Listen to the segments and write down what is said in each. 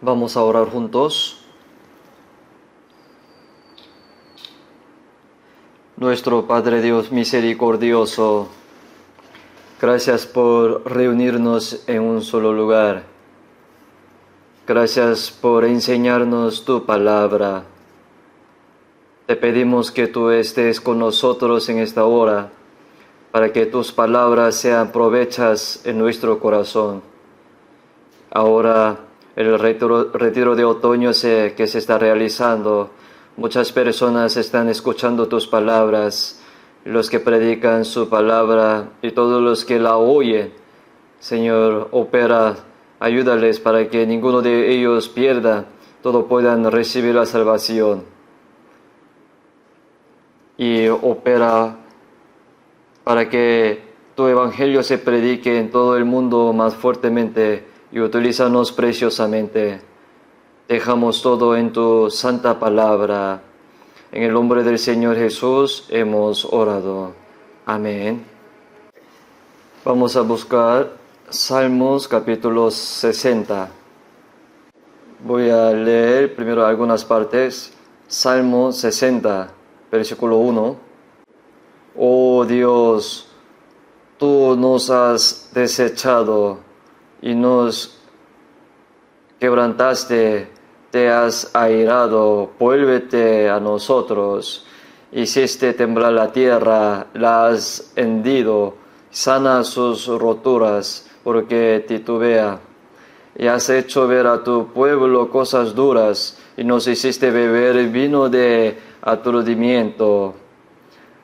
Vamos a orar juntos. Nuestro Padre Dios misericordioso, gracias por reunirnos en un solo lugar. Gracias por enseñarnos tu palabra. Te pedimos que tú estés con nosotros en esta hora, para que tus palabras sean provechas en nuestro corazón. Ahora, el retiro de otoño que se está realizando, muchas personas están escuchando tus palabras, los que predican su palabra y todos los que la oyen. Señor, opera, ayúdales para que ninguno de ellos pierda, todos puedan recibir la salvación. Y opera para que tu evangelio se predique en todo el mundo más fuertemente y utilízanos preciosamente. Dejamos todo en tu santa palabra. En el nombre del Señor Jesús hemos orado. Amén. Vamos a buscar Salmos capítulo 60. Voy a leer primero algunas partes. Salmo 60, versículo 1. Oh Dios, tú nos has desechado y nos quebrantaste, te has airado, vuélvete a nosotros. Hiciste temblar la tierra, la has hendido, sana sus roturas, porque titubea. Y has hecho ver a tu pueblo cosas duras, y nos hiciste beber vino de aturdimiento.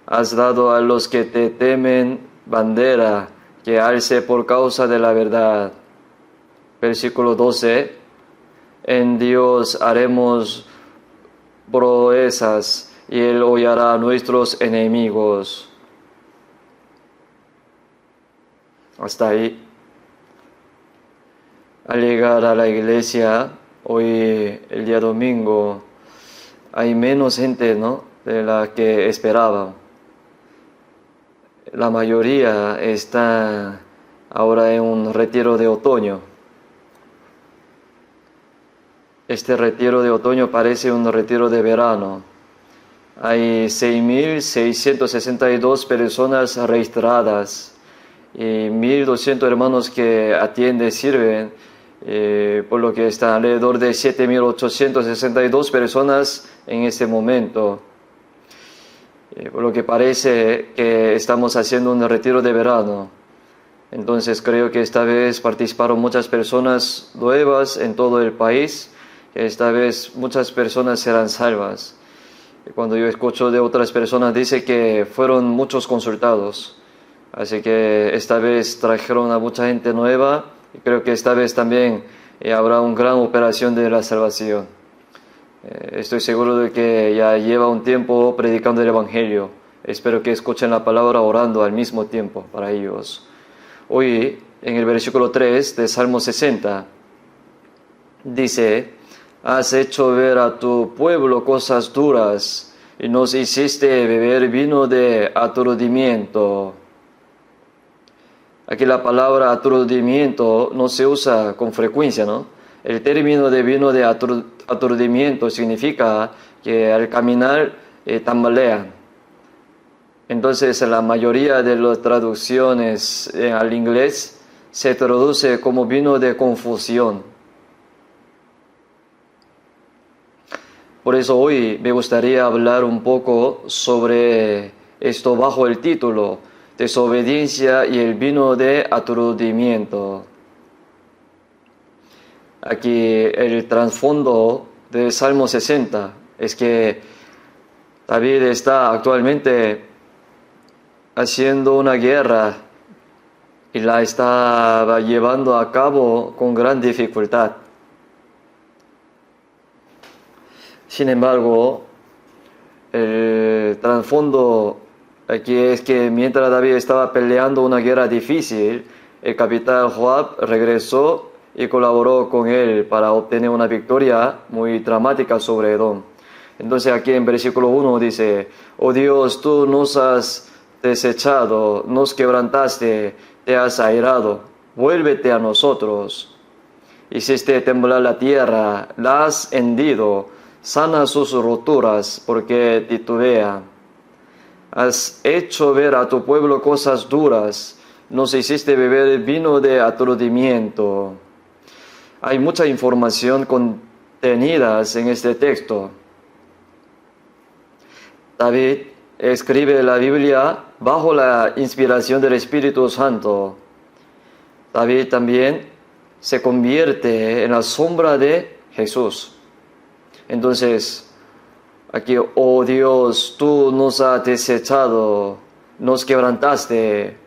Has dado a los que te temen bandera, que alce por causa de la verdad. Versículo 12. En Dios haremos proezas, y Él hollará a nuestros enemigos. Hasta ahí. Al llegar a la iglesia, hoy el día domingo, hay menos gente, ¿no?, de la que esperaba. La mayoría está ahora en un retiro de otoño. Este retiro de otoño parece un retiro de verano. Hay 6.662 personas registradas y 1.200 hermanos que atienden, sirven, por lo que está alrededor de 7.862 personas en este momento. Por lo que parece que estamos haciendo un retiro de verano. Entonces creo que esta vez participaron muchas personas nuevas en todo el país. Esta vez muchas personas serán salvas. Y cuando yo escucho de otras personas, dice que fueron muchos consultados. Así que esta vez trajeron a mucha gente nueva y creo que esta vez también habrá una gran operación de la salvación. Estoy seguro de que ya lleva un tiempo predicando el Evangelio. Espero que escuchen la palabra orando al mismo tiempo para ellos. Hoy, en el versículo 3 de Salmo 60, dice: has hecho ver a tu pueblo cosas duras y nos hiciste beber vino de aturdimiento. Aquí la palabra aturdimiento no se usa con frecuencia, ¿no? El término de vino de aturdimiento significa que al caminar tambalean. Entonces la mayoría de las traducciones al inglés se traduce como vino de confusión. Por eso hoy me gustaría hablar un poco sobre esto bajo el título Desobediencia y el vino de aturdimiento. Aquí el trasfondo del Salmo 60 es que David está actualmente haciendo una guerra y la está llevando a cabo con gran dificultad. Sin embargo, el trasfondo aquí es que mientras David estaba peleando una guerra difícil, el capitán Joab regresó y colaboró con él para obtener una victoria muy dramática sobre Edom. Entonces aquí en versículo 1 dice: oh Dios, tú nos has desechado, nos quebrantaste, te has airado, vuélvete a nosotros. hiciste temblar la tierra, la has hendido, sana sus roturas, porque titubea. Has hecho ver a tu pueblo cosas duras, nos hiciste beber vino de aturdimiento. Hay mucha información contenida en este texto. David escribe la Biblia bajo la inspiración del Espíritu Santo. David también se convierte en la sombra de Jesús. Entonces, aquí, oh Dios, tú nos has desechado, nos quebrantaste,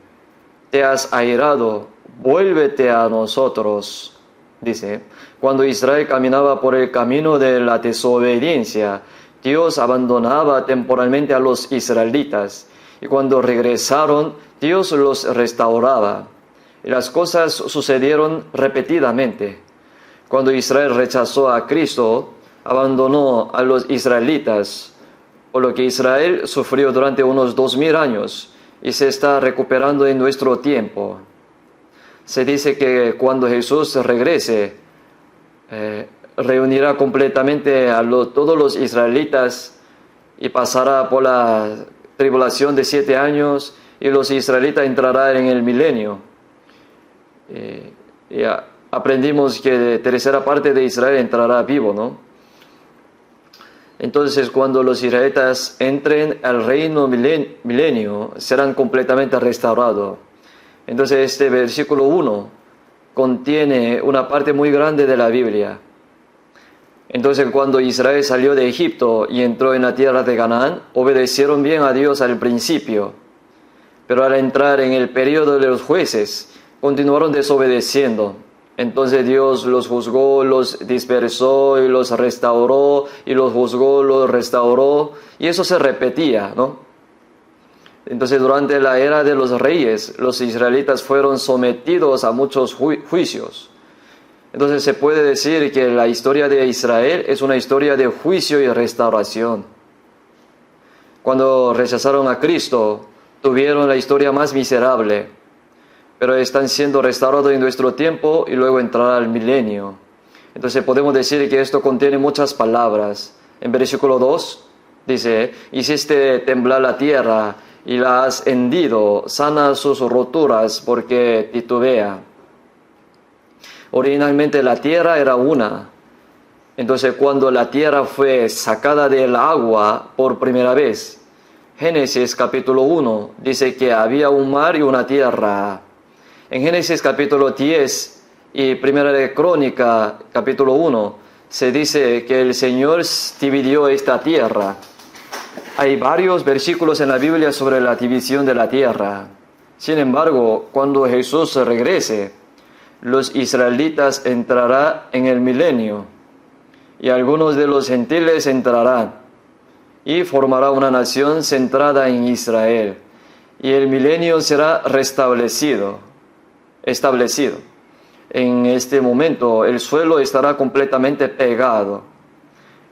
te has airado, vuélvete a nosotros. Dice, cuando Israel caminaba por el camino de la desobediencia, Dios abandonaba temporalmente a los israelitas, y cuando regresaron, Dios los restauraba. Y las cosas sucedieron repetidamente. Cuando Israel rechazó a Cristo, abandonó a los israelitas, por lo que Israel sufrió durante unos 2000 años y se está recuperando en nuestro tiempo. Se dice que cuando Jesús regrese, reunirá completamente a todos los israelitas y pasará por la tribulación de 7 años y los israelitas entrarán en el milenio. Y aprendimos que la tercera parte de Israel entrará vivo, ¿no? Entonces, cuando los israelitas entren al reino milenio, serán completamente restaurados. Entonces, este versículo 1 contiene una parte muy grande de la Biblia. Entonces, cuando Israel salió de Egipto y entró en la tierra de Canaán, obedecieron bien a Dios al principio. Pero al entrar en el periodo de los jueces, continuaron desobedeciendo. Entonces Dios los juzgó, los dispersó y los restauró, y los juzgó, los restauró, y eso se repetía, ¿no? Entonces durante la era de los reyes, los israelitas fueron sometidos a muchos juicios. Entonces se puede decir que la historia de Israel es una historia de juicio y restauración. Cuando rechazaron a Cristo, tuvieron la historia más miserable, pero están siendo restaurados en nuestro tiempo y luego entrará el milenio. Entonces podemos decir que esto contiene muchas palabras. En versículo 2 dice, hiciste temblar la tierra y la has hendido, sana sus roturas porque titubea. Originalmente la tierra era una. Entonces cuando la tierra fue sacada del agua por primera vez, Génesis capítulo 1 dice que había un mar y una tierra. En Génesis capítulo 10 y Primera de Crónica capítulo 1 se dice que el Señor dividió esta tierra. Hay varios versículos en la Biblia sobre la división de la tierra. Sin embargo, cuando Jesús regrese, los israelitas entrarán en el milenio y algunos de los gentiles entrarán y formará una nación centrada en Israel y el milenio será establecido. En este momento el suelo estará completamente pegado.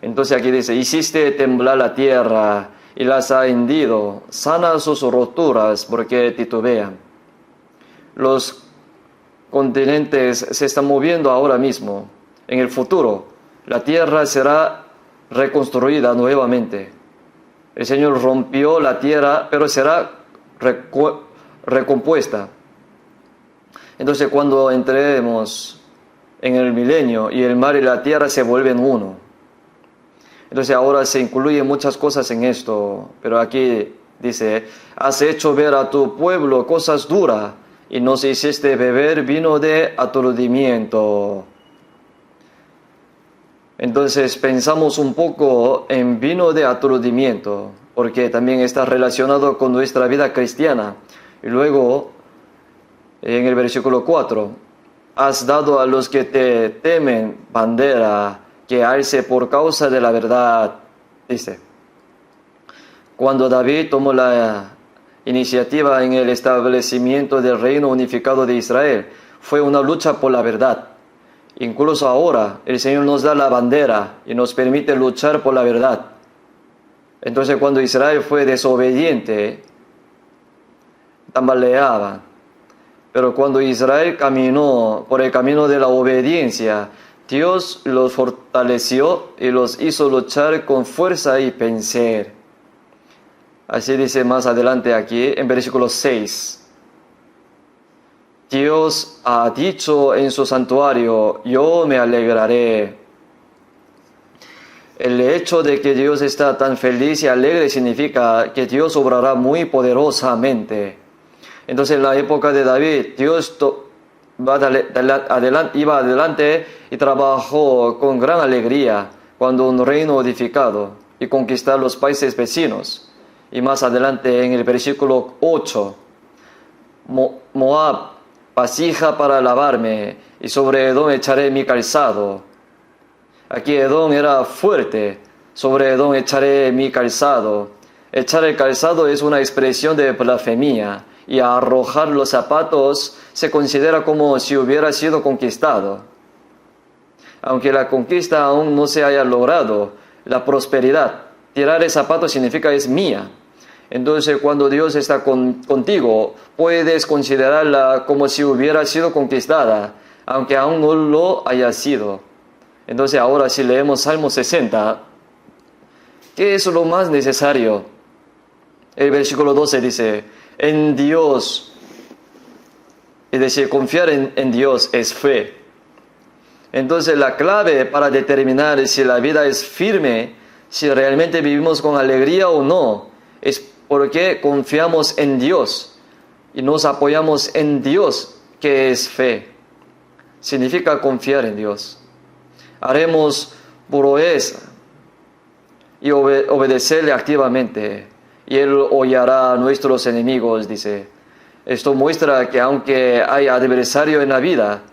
Entonces aquí dice, hiciste temblar la tierra y las ha hendido, sana sus roturas porque titubean. Los continentes se están moviendo ahora mismo. En el futuro, la tierra será reconstruida nuevamente. El Señor rompió la tierra, pero será recompuesta. Entonces cuando entremos en el milenio y el mar y la tierra se vuelven uno. Entonces ahora se incluyen muchas cosas en esto, pero aquí dice, has hecho ver a tu pueblo cosas duras y nos hiciste beber vino de aturdimiento. Entonces pensamos un poco en vino de aturdimiento, porque también está relacionado con nuestra vida cristiana. Y luego, en el versículo 4, has dado a los que te temen bandera que alce por causa de la verdad, dice. Cuando David tomó la iniciativa en el establecimiento del reino unificado de Israel, fue una lucha por la verdad. Incluso ahora el Señor nos da la bandera y nos permite luchar por la verdad. Entonces cuando Israel fue desobediente, tambaleaba. Pero cuando Israel caminó por el camino de la obediencia, Dios los fortaleció y los hizo luchar con fuerza y vencer. Así dice más adelante aquí en versículo 6. Dios ha dicho en su santuario, yo me alegraré. El hecho de que Dios está tan feliz y alegre significa que Dios obrará muy poderosamente. Entonces en la época de David, Dios iba adelante y trabajó con gran alegría cuando un reino edificado y conquistar los países vecinos. Y más adelante en el versículo 8, Moab, vasija para lavarme, y sobre Edom echaré mi calzado. Aquí Edom era fuerte, sobre Edom echaré mi calzado. Echar el calzado es una expresión de blasfemia, y arrojar los zapatos se considera como si hubiera sido conquistado. Aunque la conquista aún no se haya logrado, la prosperidad, tirar el zapato significa es mía. Entonces cuando Dios está contigo, puedes considerarla como si hubiera sido conquistada, aunque aún no lo haya sido. Entonces ahora si leemos Salmo 60, ¿qué es lo más necesario? El versículo 12 dice, en Dios, es decir, confiar en Dios es fe. Entonces la clave para determinar si la vida es firme, si realmente vivimos con alegría o no, es porque confiamos en Dios y nos apoyamos en Dios, que es fe. Significa confiar en Dios. Haremos proeza y obedecerle activamente, y Él hollará a nuestros enemigos, dice. Esto muestra que aunque hay adversario en la vida,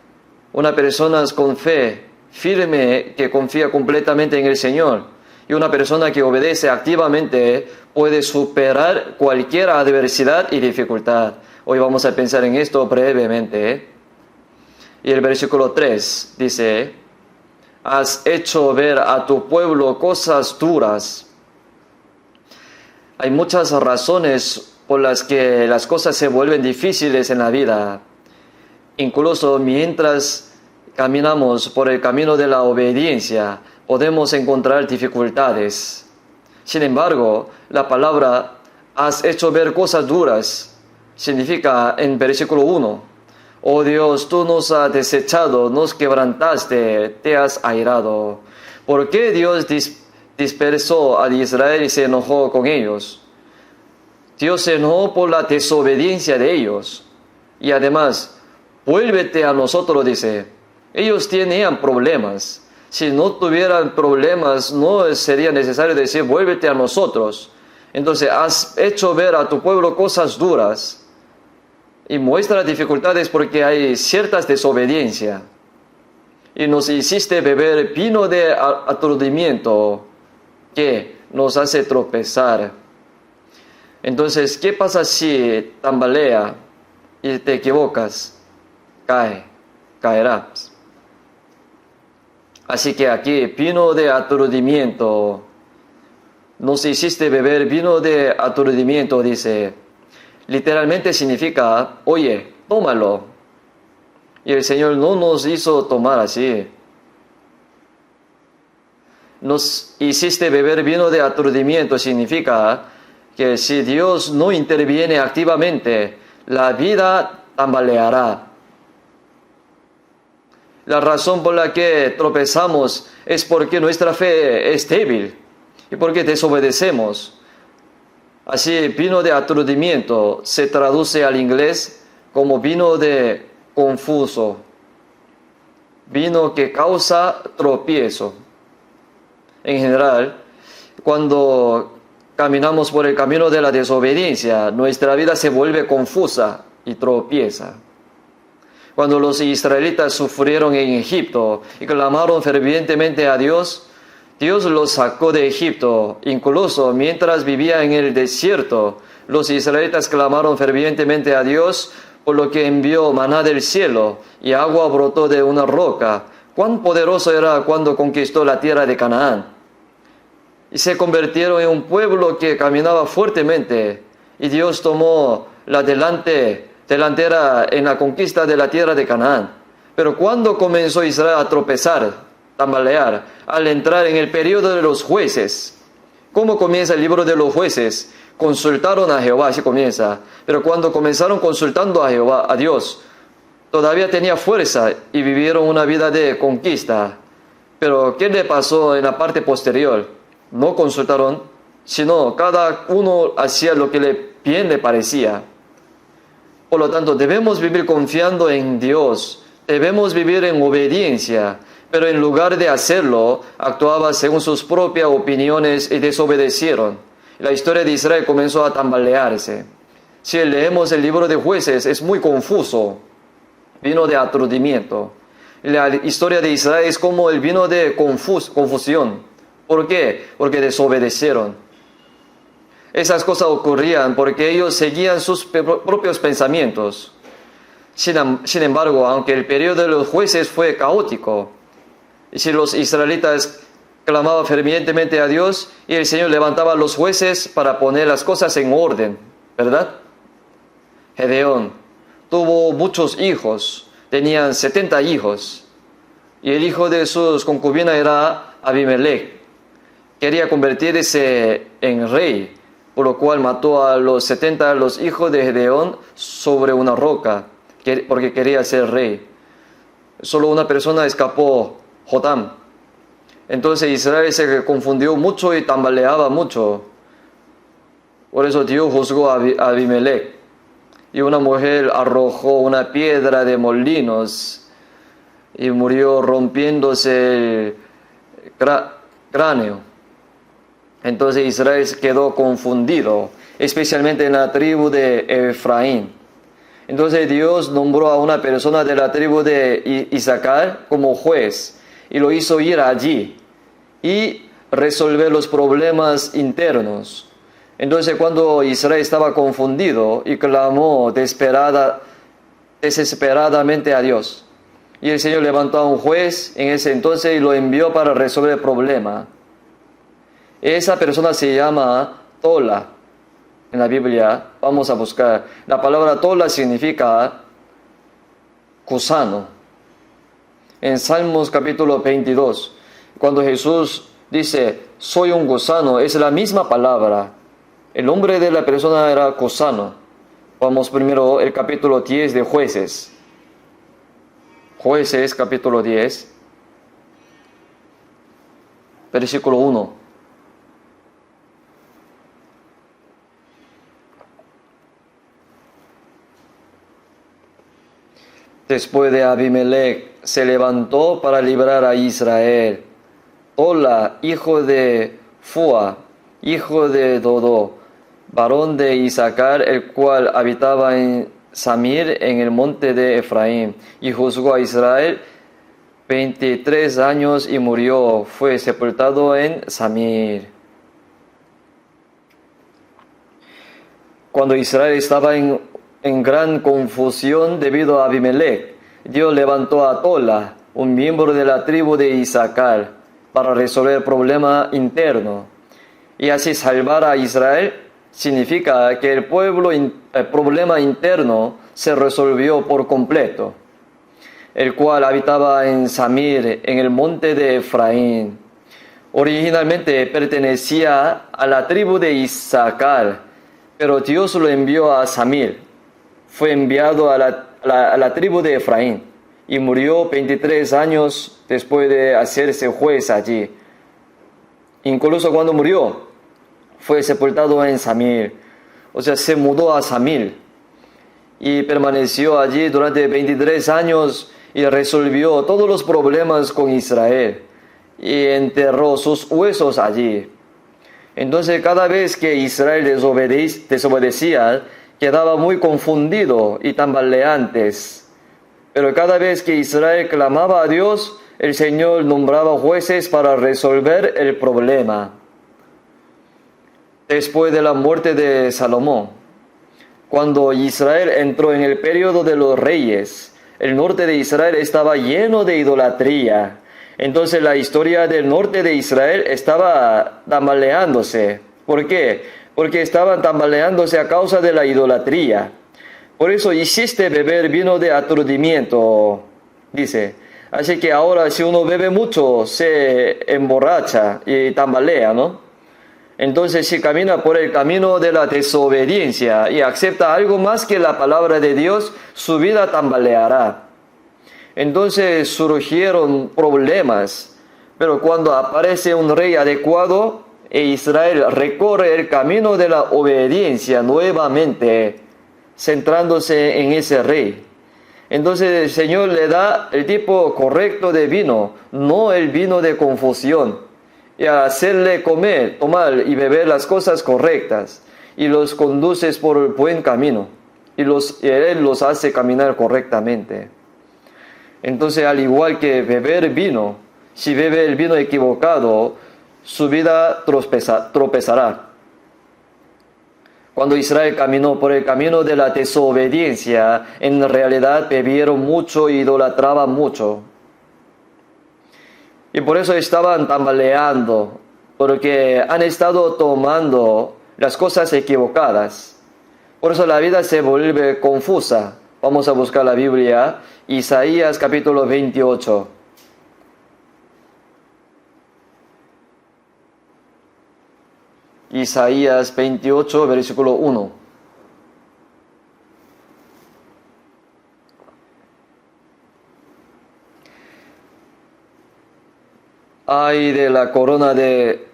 una persona con fe firme que confía completamente en el Señor y una persona que obedece activamente puede superar cualquier adversidad y dificultad. Hoy vamos a pensar en esto brevemente. Y el versículo 3 dice, has hecho ver a tu pueblo cosas duras. Hay muchas razones por las que las cosas se vuelven difíciles en la vida. Incluso mientras caminamos por el camino de la obediencia, podemos encontrar dificultades. Sin embargo, la palabra has hecho ver cosas duras significa en versículo 1, oh Dios, tú nos has desechado, nos quebrantaste, te has airado. ¿Por qué Dios dispersó a Israel y se enojó con ellos? Dios se enojó por la desobediencia de ellos. Y además, vuélvete a nosotros, dice. Ellos tenían problemas. Si no tuvieran problemas, no sería necesario decir, vuélvete a nosotros. Entonces, has hecho ver a tu pueblo cosas duras y muestra dificultades porque hay ciertas desobediencias. Y nos hiciste beber vino de aturdimiento que nos hace tropezar. Entonces, ¿qué pasa si tambalea y te equivocas? Caerás. Así que aquí, vino de aturdimiento. Nos hiciste beber vino de aturdimiento, dice. Literalmente significa, oye, tómalo. Y el Señor no nos hizo tomar así. Nos hiciste beber vino de aturdimiento significa que si Dios no interviene activamente, la vida tambaleará. La razón por la que tropezamos es porque nuestra fe es débil y porque desobedecemos. Así, vino de aturdimiento se traduce al inglés como vino de confuso, vino que causa tropiezo. En general, cuando caminamos por el camino de la desobediencia, nuestra vida se vuelve confusa y tropieza. Cuando los israelitas sufrieron en Egipto y clamaron fervientemente a Dios, Dios los sacó de Egipto. Incluso mientras vivía en el desierto, los israelitas clamaron fervientemente a Dios, por lo que envió maná del cielo y agua brotó de una roca. Cuán poderoso era cuando conquistó la tierra de Canaán. Y se convirtieron en un pueblo que caminaba fuertemente. Y Dios tomó la delante delantera en la conquista de la tierra de Canaán. Pero cuando comenzó Israel a tropezar, tambalear, al entrar en el periodo de los jueces, ¿cómo comienza el libro de los jueces? Consultaron a Jehová, así comienza. Pero cuando comenzaron consultando a Jehová, a Dios, todavía tenía fuerza y vivieron una vida de conquista. Pero ¿qué le pasó en la parte posterior? No consultaron, sino cada uno hacía lo que bien le parecía. Por lo tanto, debemos vivir confiando en Dios, debemos vivir en obediencia, pero en lugar de hacerlo, actuaba según sus propias opiniones y desobedecieron. La historia de Israel comenzó a tambalearse. Si leemos el libro de Jueces, es muy confuso, vino de aturdimiento. La historia de Israel es como el vino de confusión. ¿Por qué? Porque desobedecieron. Esas cosas ocurrían porque ellos seguían sus propios pensamientos. Sin embargo, aunque el periodo de los jueces fue caótico, y si los israelitas clamaban fervientemente a Dios, y el Señor levantaba a los jueces para poner las cosas en orden, ¿verdad? Gedeón tuvo muchos hijos, tenían 70 hijos, y el hijo de sus concubinas era Abimelech. Quería convertirse en rey, por lo cual mató a los 70 los hijos de Gedeón sobre una roca, porque quería ser rey. Solo una persona escapó, Jotam. Entonces Israel se confundió mucho y tambaleaba mucho. Por eso Dios juzgó a Abimelech. Y una mujer arrojó una piedra de molinos y murió rompiéndose el cráneo. Entonces Israel quedó confundido, especialmente en la tribu de Efraín. Entonces Dios nombró a una persona de la tribu de Isaacar como juez y lo hizo ir allí y resolver los problemas internos. Entonces cuando Israel estaba confundido y clamó desesperadamente a Dios, y el Señor levantó a un juez en ese entonces y lo envió para resolver el problema. Esa persona se llama Tola. En la Biblia vamos a buscar. La palabra Tola significa gusano. En Salmos capítulo 22, cuando Jesús dice, soy un gusano, es la misma palabra. El nombre de la persona era gusano. Vamos primero el capítulo 10 de Jueces. Jueces capítulo 10, versículo 1. Después de Abimelech se levantó para librar a Israel Tola, hijo de Fua, hijo de Dodo, varón de Isaacar, el cual habitaba en Samir, en el monte de Efraín, y juzgó a Israel 23 años y murió. Fue sepultado en Samir. Cuando Israel estaba en gran confusión debido a Abimelech, Dios levantó a Tola, un miembro de la tribu de Isaacar, para resolver el problema interno. Y así salvar a Israel significa que el problema interno se resolvió por completo, el cual habitaba en Samir, en el monte de Efraín. Originalmente pertenecía a la tribu de Isaacar, pero Dios lo envió a Samir. Fue enviado a la tribu de Efraín y murió 23 años después de hacerse juez allí. Incluso cuando murió, fue sepultado en Samir. O sea, se mudó a Samir y permaneció allí durante 23 años y resolvió todos los problemas con Israel y enterró sus huesos allí. Entonces, cada vez que Israel desobedecía, quedaba muy confundido y tambaleantes. Pero cada vez que Israel clamaba a Dios, el Señor nombraba jueces para resolver el problema. Después de la muerte de Salomón, cuando Israel entró en el periodo de los reyes, el norte de Israel estaba lleno de idolatría. Entonces la historia del norte de Israel estaba tambaleándose. ¿Por qué? Porque estaban tambaleándose a causa de la idolatría. Por eso hiciste beber vino de aturdimiento, dice. Así que ahora si uno bebe mucho, se emborracha y tambalea, ¿no? Entonces si camina por el camino de la desobediencia y acepta algo más que la palabra de Dios, su vida tambaleará. Entonces surgieron problemas, pero cuando aparece un rey adecuado, Israel recorre el camino de la obediencia nuevamente, centrándose en ese rey. Entonces el Señor le da el tipo correcto de vino, no el vino de confusión, y a hacerle comer, tomar y beber las cosas correctas, y los conduces por el buen camino, y Él los hace caminar correctamente. Entonces, al igual que beber vino, si bebe el vino equivocado, su vida tropezará. Cuando Israel caminó por el camino de la desobediencia, en realidad bebieron mucho y idolatraban mucho. Y por eso estaban tambaleando, porque han estado tomando las cosas equivocadas. Por eso la vida se vuelve confusa. Vamos a buscar la Biblia, Isaías capítulo 28. Isaías 28, versículo 1. Ay de la corona de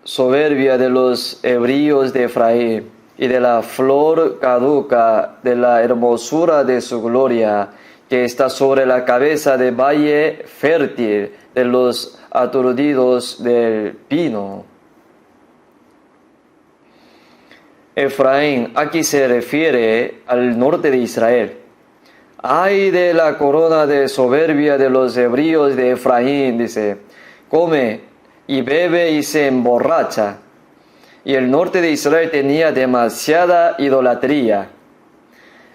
soberbia de los hebreos de Efraín, y de la flor caduca de la hermosura de su gloria, que está sobre la cabeza de valle fértil de los aturdidos del pino. Efraín, aquí se refiere al norte de Israel. Ay de la corona de soberbia de los hebreos de Efraín, dice, come y bebe y se emborracha. Y el norte de Israel tenía demasiada idolatría.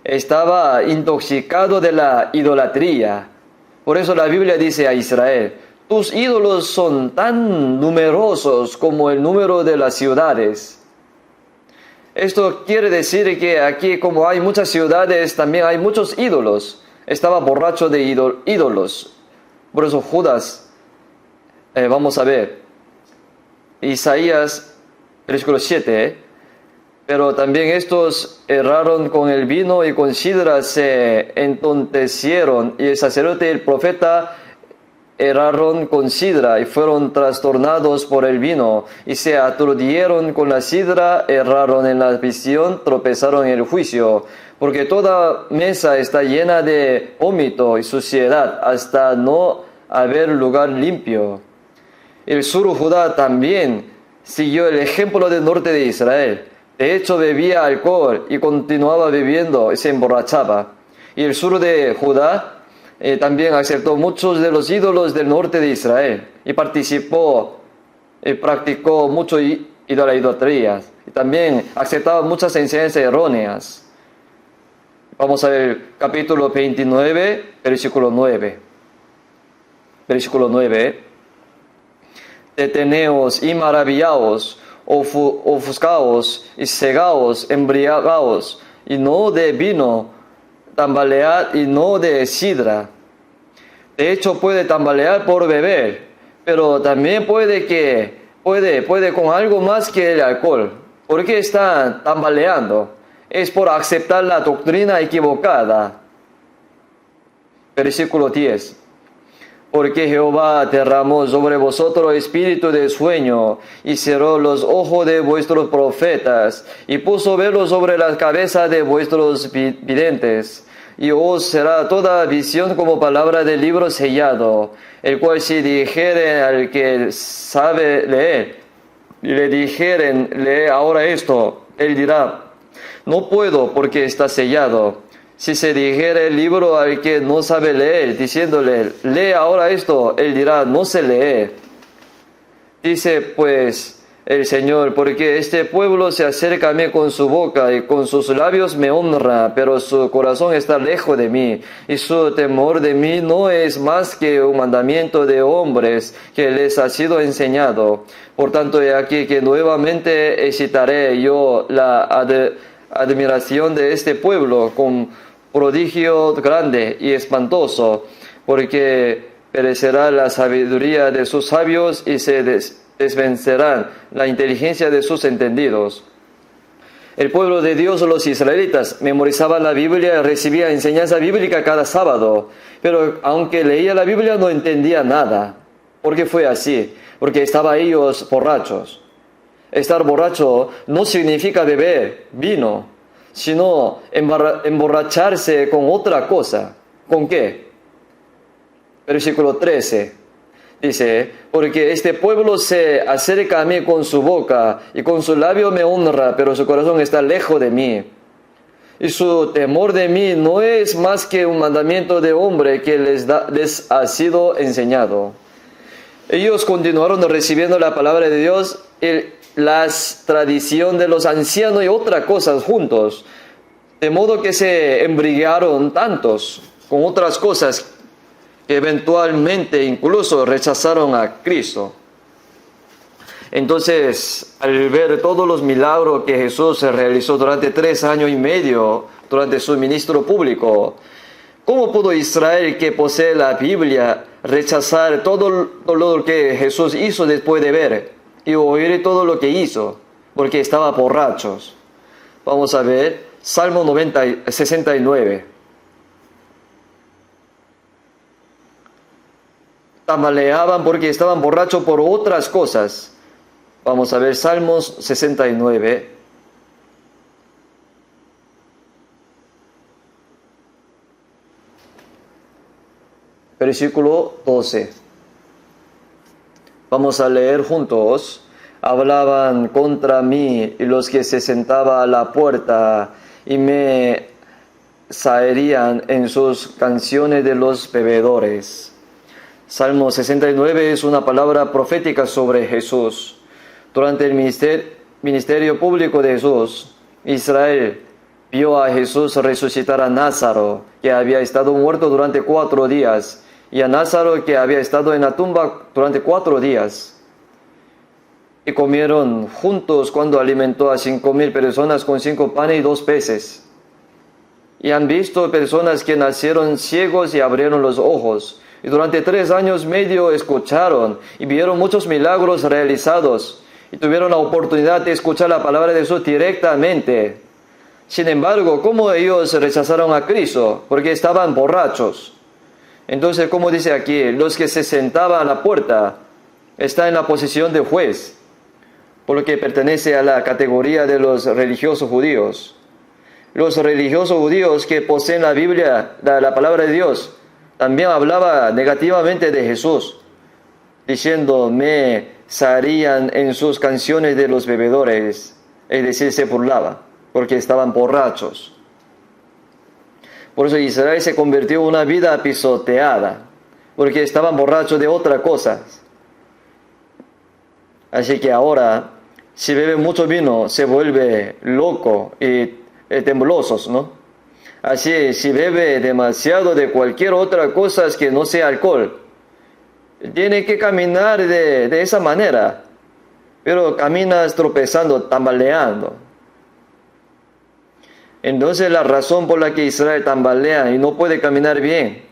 Estaba intoxicado de la idolatría. Por eso la Biblia dice a Israel, tus ídolos son tan numerosos como el número de las ciudades. Esto quiere decir que aquí, como hay muchas ciudades, también hay muchos ídolos. Estaba borracho de ídolos. Por eso Judas, vamos a ver, Isaías, versículo 7, pero también estos erraron con el vino y con sidra se entontecieron, y el sacerdote y el profeta erraron con sidra y fueron trastornados por el vino, y se aturdieron con la sidra, erraron en la visión, tropezaron en el juicio, porque toda mesa está llena de vómito y suciedad, hasta no haber lugar limpio. El sur Judá también siguió el ejemplo del norte de Israel. De hecho, bebía alcohol y continuaba bebiendo y se emborrachaba. Y el sur de Judá también aceptó muchos de los ídolos del norte de Israel y participó y practicó mucho idolatría. Y también aceptaba muchas enseñanzas erróneas. Vamos a ver capítulo 29, versículo 9. Versículo 9. Deteneos y maravillaos, ofuscaos y cegaos, embriagaos, y no de vino, tambalead y no de sidra. De hecho puede tambalear por beber, pero también puede con algo más que el alcohol. ¿Por qué está tambaleando? Es por aceptar la doctrina equivocada. Versículo 10. Porque Jehová derramó sobre vosotros espíritu de sueño, y cerró los ojos de vuestros profetas, y puso velo sobre la cabeza de vuestros videntes. Y os será toda visión como palabra del libro sellado, el cual si dijeren al que sabe leer, y le dijeren, lee ahora esto, él dirá, no puedo porque está sellado. Si se dijera el libro al que no sabe leer, diciéndole, lee ahora esto, él dirá, no sé leer. Dice pues el Señor, porque este pueblo se acerca a mí con su boca y con sus labios me honra, pero su corazón está lejos de mí, y su temor de mí no es más que un mandamiento de hombres que les ha sido enseñado. Por tanto, he aquí que nuevamente excitaré yo la admiración de este pueblo con prodigio grande y espantoso, porque perecerá la sabiduría de sus sabios y se desvencerá la inteligencia de sus entendidos. El pueblo de Dios, los israelitas, memorizaban la Biblia y recibía enseñanza bíblica cada sábado, pero aunque leía la Biblia no entendía nada. ¿Por qué fue así? Porque estaban ellos borrachos. Estar borracho no significa beber vino, sino emborracharse con otra cosa. ¿Con qué? Versículo 13. Dice, porque este pueblo se acerca a mí con su boca y con su labio me honra, pero su corazón está lejos de mí. Y su temor de mí no es más que un mandamiento de hombre que les ha sido enseñado. Ellos continuaron recibiendo la palabra de Dios y las tradiciones de los ancianos y otras cosas juntos, de modo que se embriagaron tantos con otras cosas que eventualmente incluso rechazaron a Cristo. Entonces, al ver todos los milagros que Jesús realizó durante 3 años y medio, durante su ministro público, ¿cómo pudo Israel, que posee la Biblia, rechazar todo lo que Jesús hizo después de ver y oír todo lo que hizo? Porque estaban borrachos. Vamos a ver Salmo 69. Tambaleaban porque estaban borrachos por otras cosas. Vamos a ver Salmos 69. Versículo 12. Vamos a leer juntos. Hablaban contra mí y los que se sentaban a la puerta y me zaherían en sus canciones de los bebedores. Salmo 69 es una palabra profética sobre Jesús. Durante el ministerio público de Jesús, Israel vio a Jesús resucitar a Lázaro, que había estado muerto durante 4 días, y a Lázaro, que había estado en la tumba durante 4 días. Y comieron juntos cuando alimentó a 5,000 personas con 5 panes y 2 peces. Y han visto personas que nacieron ciegos y abrieron los ojos. Y durante 3 años y medio escucharon y vieron muchos milagros realizados y tuvieron la oportunidad de escuchar la palabra de Jesús directamente. Sin embargo, ¿cómo ellos rechazaron a Cristo? Porque estaban borrachos. Entonces, como dice aquí, los que se sentaban a la puerta están en la posición de juez, por lo que pertenece a la categoría de los religiosos judíos. Los religiosos judíos que poseen la Biblia, la palabra de Dios, también hablaba negativamente de Jesús, diciendo, me zaherían en sus canciones de los bebedores, es decir, se burlaba, porque estaban borrachos. Por eso Israel se convirtió en una vida pisoteada, porque estaban borrachos de otra cosa. Así que ahora, si bebe mucho vino, se vuelve loco y temblorosos, ¿no? Así, si bebe demasiado de cualquier otra cosa que no sea alcohol, tiene que caminar de esa manera, pero caminas tropezando, tambaleando. Entonces la razón por la que Israel tambalea y no puede caminar bien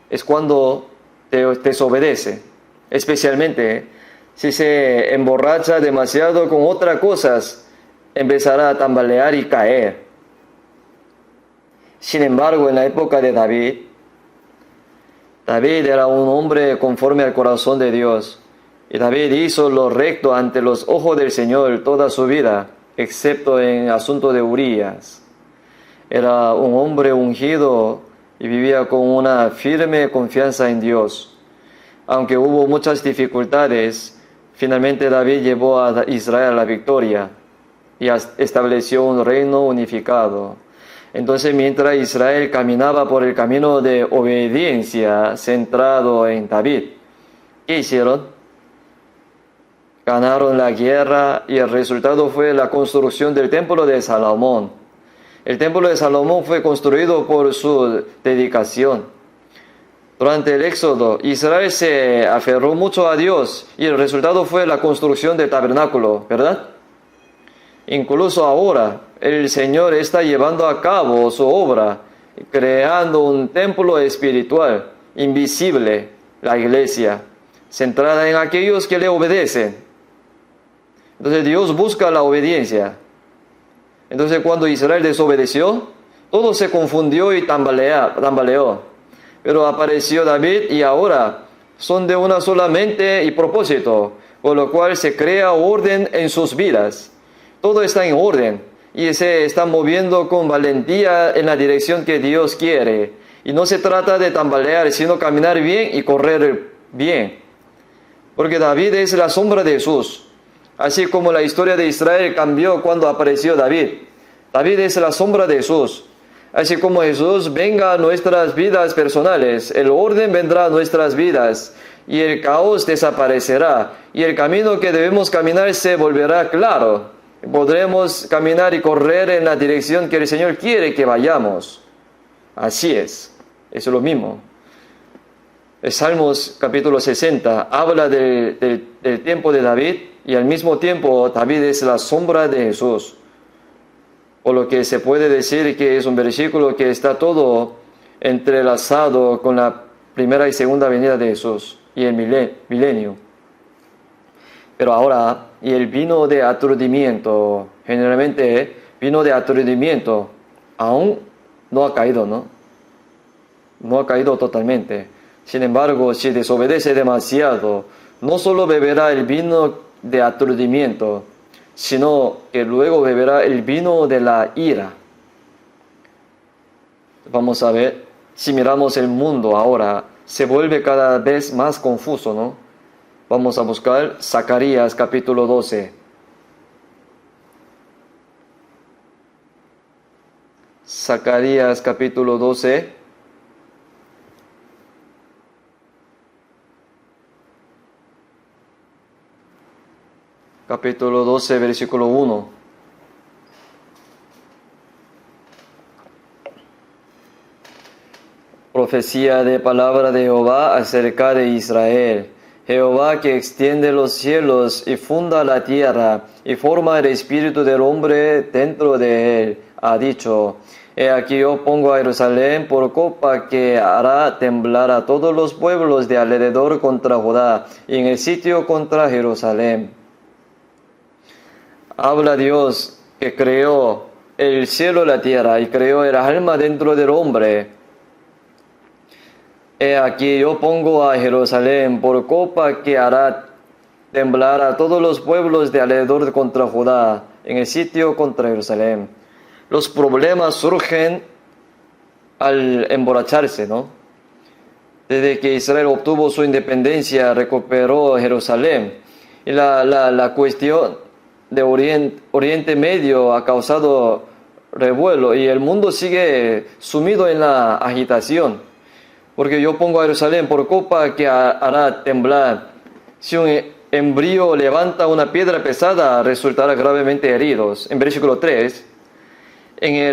es cuando te desobedece, especialmente si se emborracha demasiado con otras cosas, empezará a tambalear y caer. Sin embargo, en la época de David era un hombre conforme al corazón de Dios. Y David hizo lo recto ante los ojos del Señor toda su vida, excepto en el asunto de Urías. Era un hombre ungido y vivía con una firme confianza en Dios. Aunque hubo muchas dificultades, finalmente David llevó a Israel a la victoria y estableció un reino unificado. Entonces, mientras Israel caminaba por el camino de obediencia centrado en David, ¿qué hicieron? Ganaron la guerra y el resultado fue la construcción del templo de Salomón. El templo de Salomón fue construido por su dedicación. Durante el Éxodo, Israel se aferró mucho a Dios y el resultado fue la construcción del tabernáculo, ¿verdad? Incluso ahora, el Señor está llevando a cabo su obra, creando un templo espiritual, invisible, la iglesia, centrada en aquellos que le obedecen. Entonces Dios busca la obediencia. Entonces cuando Israel desobedeció, todo se confundió y tambaleó. Pero apareció David y ahora son de una sola mente y propósito, por lo cual se crea orden en sus vidas. Todo está en orden y se está moviendo con valentía en la dirección que Dios quiere. Y no se trata de tambalear, sino caminar bien y correr bien. Porque David es la sombra de Jesús. Así como la historia de Israel cambió cuando apareció David. David es la sombra de Jesús. Así como Jesús venga a nuestras vidas personales, el orden vendrá a nuestras vidas y el caos desaparecerá. Y el camino que debemos caminar se volverá claro. Podremos caminar y correr en la dirección que el Señor quiere que vayamos. Así es lo mismo. El Salmos capítulo 60 habla del tiempo de David y al mismo tiempo David es la sombra de Jesús. Por lo que se puede decir que es un versículo que está todo entrelazado con la primera y segunda venida de Jesús y el milenio. Pero ahora, y el vino de aturdimiento, generalmente vino de aturdimiento, aún no ha caído, ¿no? No ha caído totalmente. Sin embargo, si desobedece demasiado, no solo beberá el vino de aturdimiento, sino que luego beberá el vino de la ira. Vamos a ver, si miramos el mundo ahora, se vuelve cada vez más confuso, ¿no? Vamos a buscar Zacarías capítulo 12. Zacarías capítulo 12. Capítulo 12, versículo 1. Profecía de palabra de Jehová acerca de Israel. Jehová que extiende los cielos y funda la tierra y forma el espíritu del hombre dentro de él, ha dicho: He aquí yo pongo a Jerusalén por copa que hará temblar a todos los pueblos de alrededor contra Judá y en el sitio contra Jerusalén. Habla Dios que creó el cielo y la tierra y creó el alma dentro del hombre. He aquí yo pongo a Jerusalén por copa que hará temblar a todos los pueblos de alrededor contra Judá, en el sitio contra Jerusalén. Los problemas surgen al emborracharse, ¿no? Desde que Israel obtuvo su independencia, recuperó Jerusalén. Y la cuestión de Oriente Medio ha causado revuelo y el mundo sigue sumido en la agitación. Porque yo pongo a Jerusalén por copa que hará temblar. Si un embrión levanta una piedra pesada, resultará gravemente heridos. En versículo 3,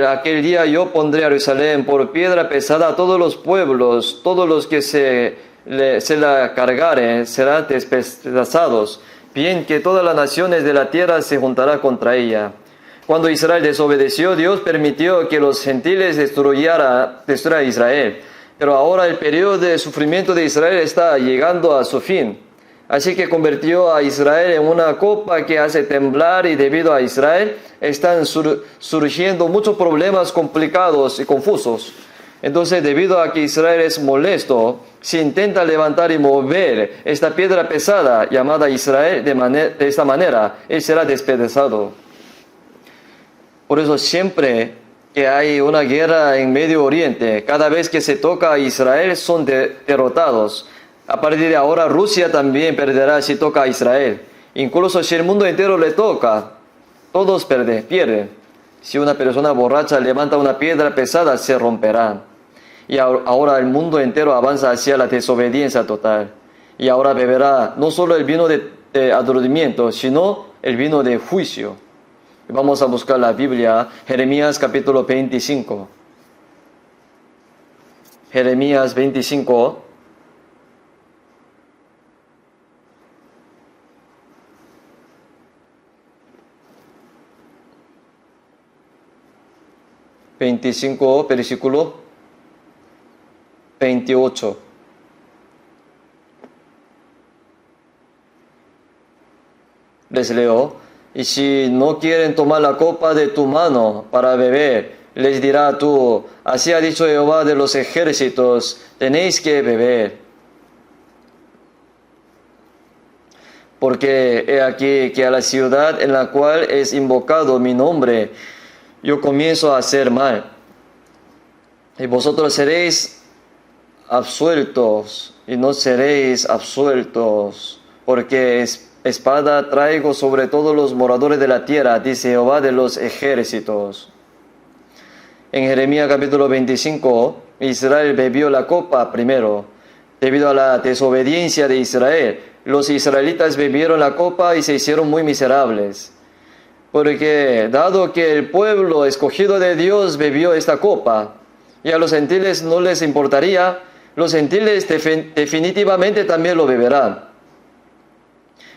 aquel día yo pondré a Jerusalén por piedra pesada a todos los pueblos, todos los que se la cargaren serán despedazados. Bien que todas las naciones de la tierra se juntarán contra ella. Cuando Israel desobedeció, Dios permitió que los gentiles destruyeran a Israel. Pero ahora el periodo de sufrimiento de Israel está llegando a su fin. Así que convirtió a Israel en una copa que hace temblar y debido a Israel están surgiendo muchos problemas complicados y confusos. Entonces, debido a que Israel es molesto, si intenta levantar y mover esta piedra pesada llamada Israel de esta manera, él será despedazado. Por eso siempre que hay una guerra en Medio Oriente, cada vez que se toca a Israel son derrotados. A partir de ahora Rusia también perderá si toca a Israel. Incluso si el mundo entero le toca, todos pierden. Si una persona borracha levanta una piedra pesada, se romperá. Y ahora el mundo entero avanza hacia la desobediencia total. Y ahora beberá no solo el vino de aturdimiento, sino el vino de juicio. Vamos a buscar la Biblia, Jeremías capítulo 25. Jeremías 25. 25, versículo 28. Les leo. Y si no quieren tomar la copa de tu mano para beber, les dirá tú, así ha dicho Jehová de los ejércitos, tenéis que beber. Porque he aquí que a la ciudad en la cual es invocado mi nombre, yo comienzo a hacer mal. Y vosotros seréis absueltos y no seréis absueltos, porque espada traigo sobre todos los moradores de la tierra, dice Jehová de los ejércitos. En Jeremías capítulo 25, Israel bebió la copa primero, debido a la desobediencia de Israel. Los israelitas bebieron la copa y se hicieron muy miserables, porque dado que el pueblo escogido de Dios bebió esta copa, y a los gentiles no les importaría, los gentiles definitivamente también lo beberán.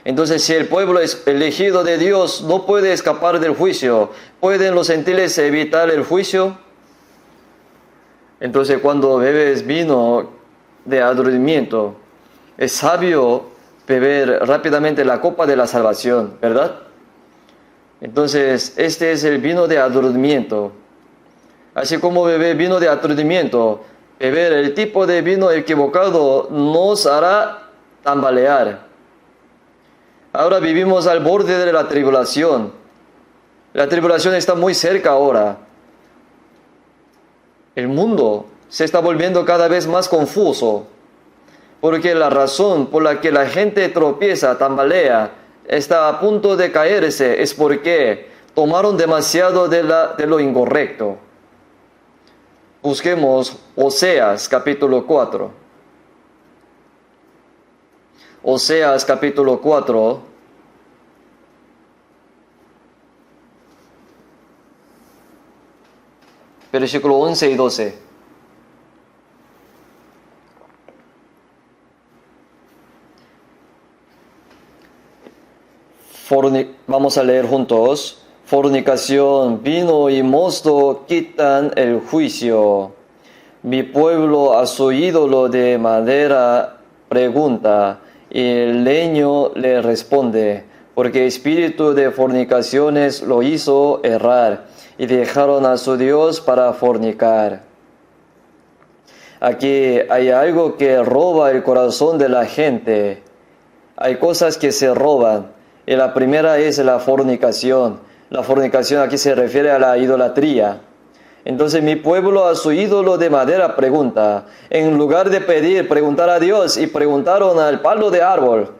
Entonces, si el pueblo es elegido de Dios no puede escapar del juicio, ¿pueden los gentiles evitar el juicio? Entonces, cuando bebes vino de aturdimiento, es sabio beber rápidamente la copa de la salvación, ¿verdad? Entonces, este es el vino de aturdimiento. Así como beber vino de aturdimiento, beber el tipo de vino equivocado nos hará tambalear. Ahora vivimos al borde de la tribulación. La tribulación está muy cerca ahora. El mundo se está volviendo cada vez más confuso, porque la razón por la que la gente tropieza, tambalea, está a punto de caerse, es porque tomaron demasiado de lo incorrecto. Busquemos Oseas capítulo 4. Oseas capítulo 4, versículo 11 y 12. Vamos a leer juntos. Fornicación, vino y mosto quitan el juicio. Mi pueblo a su ídolo de madera pregunta, y el leño le responde, porque espíritu de fornicaciones lo hizo errar, y dejaron a su Dios para fornicar. Aquí hay algo que roba el corazón de la gente. Hay cosas que se roban, y la primera es la fornicación. La fornicación aquí se refiere a la idolatría. Entonces mi pueblo a su ídolo de madera pregunta. En lugar de pedir, preguntar a Dios, y preguntaron al palo de árbol.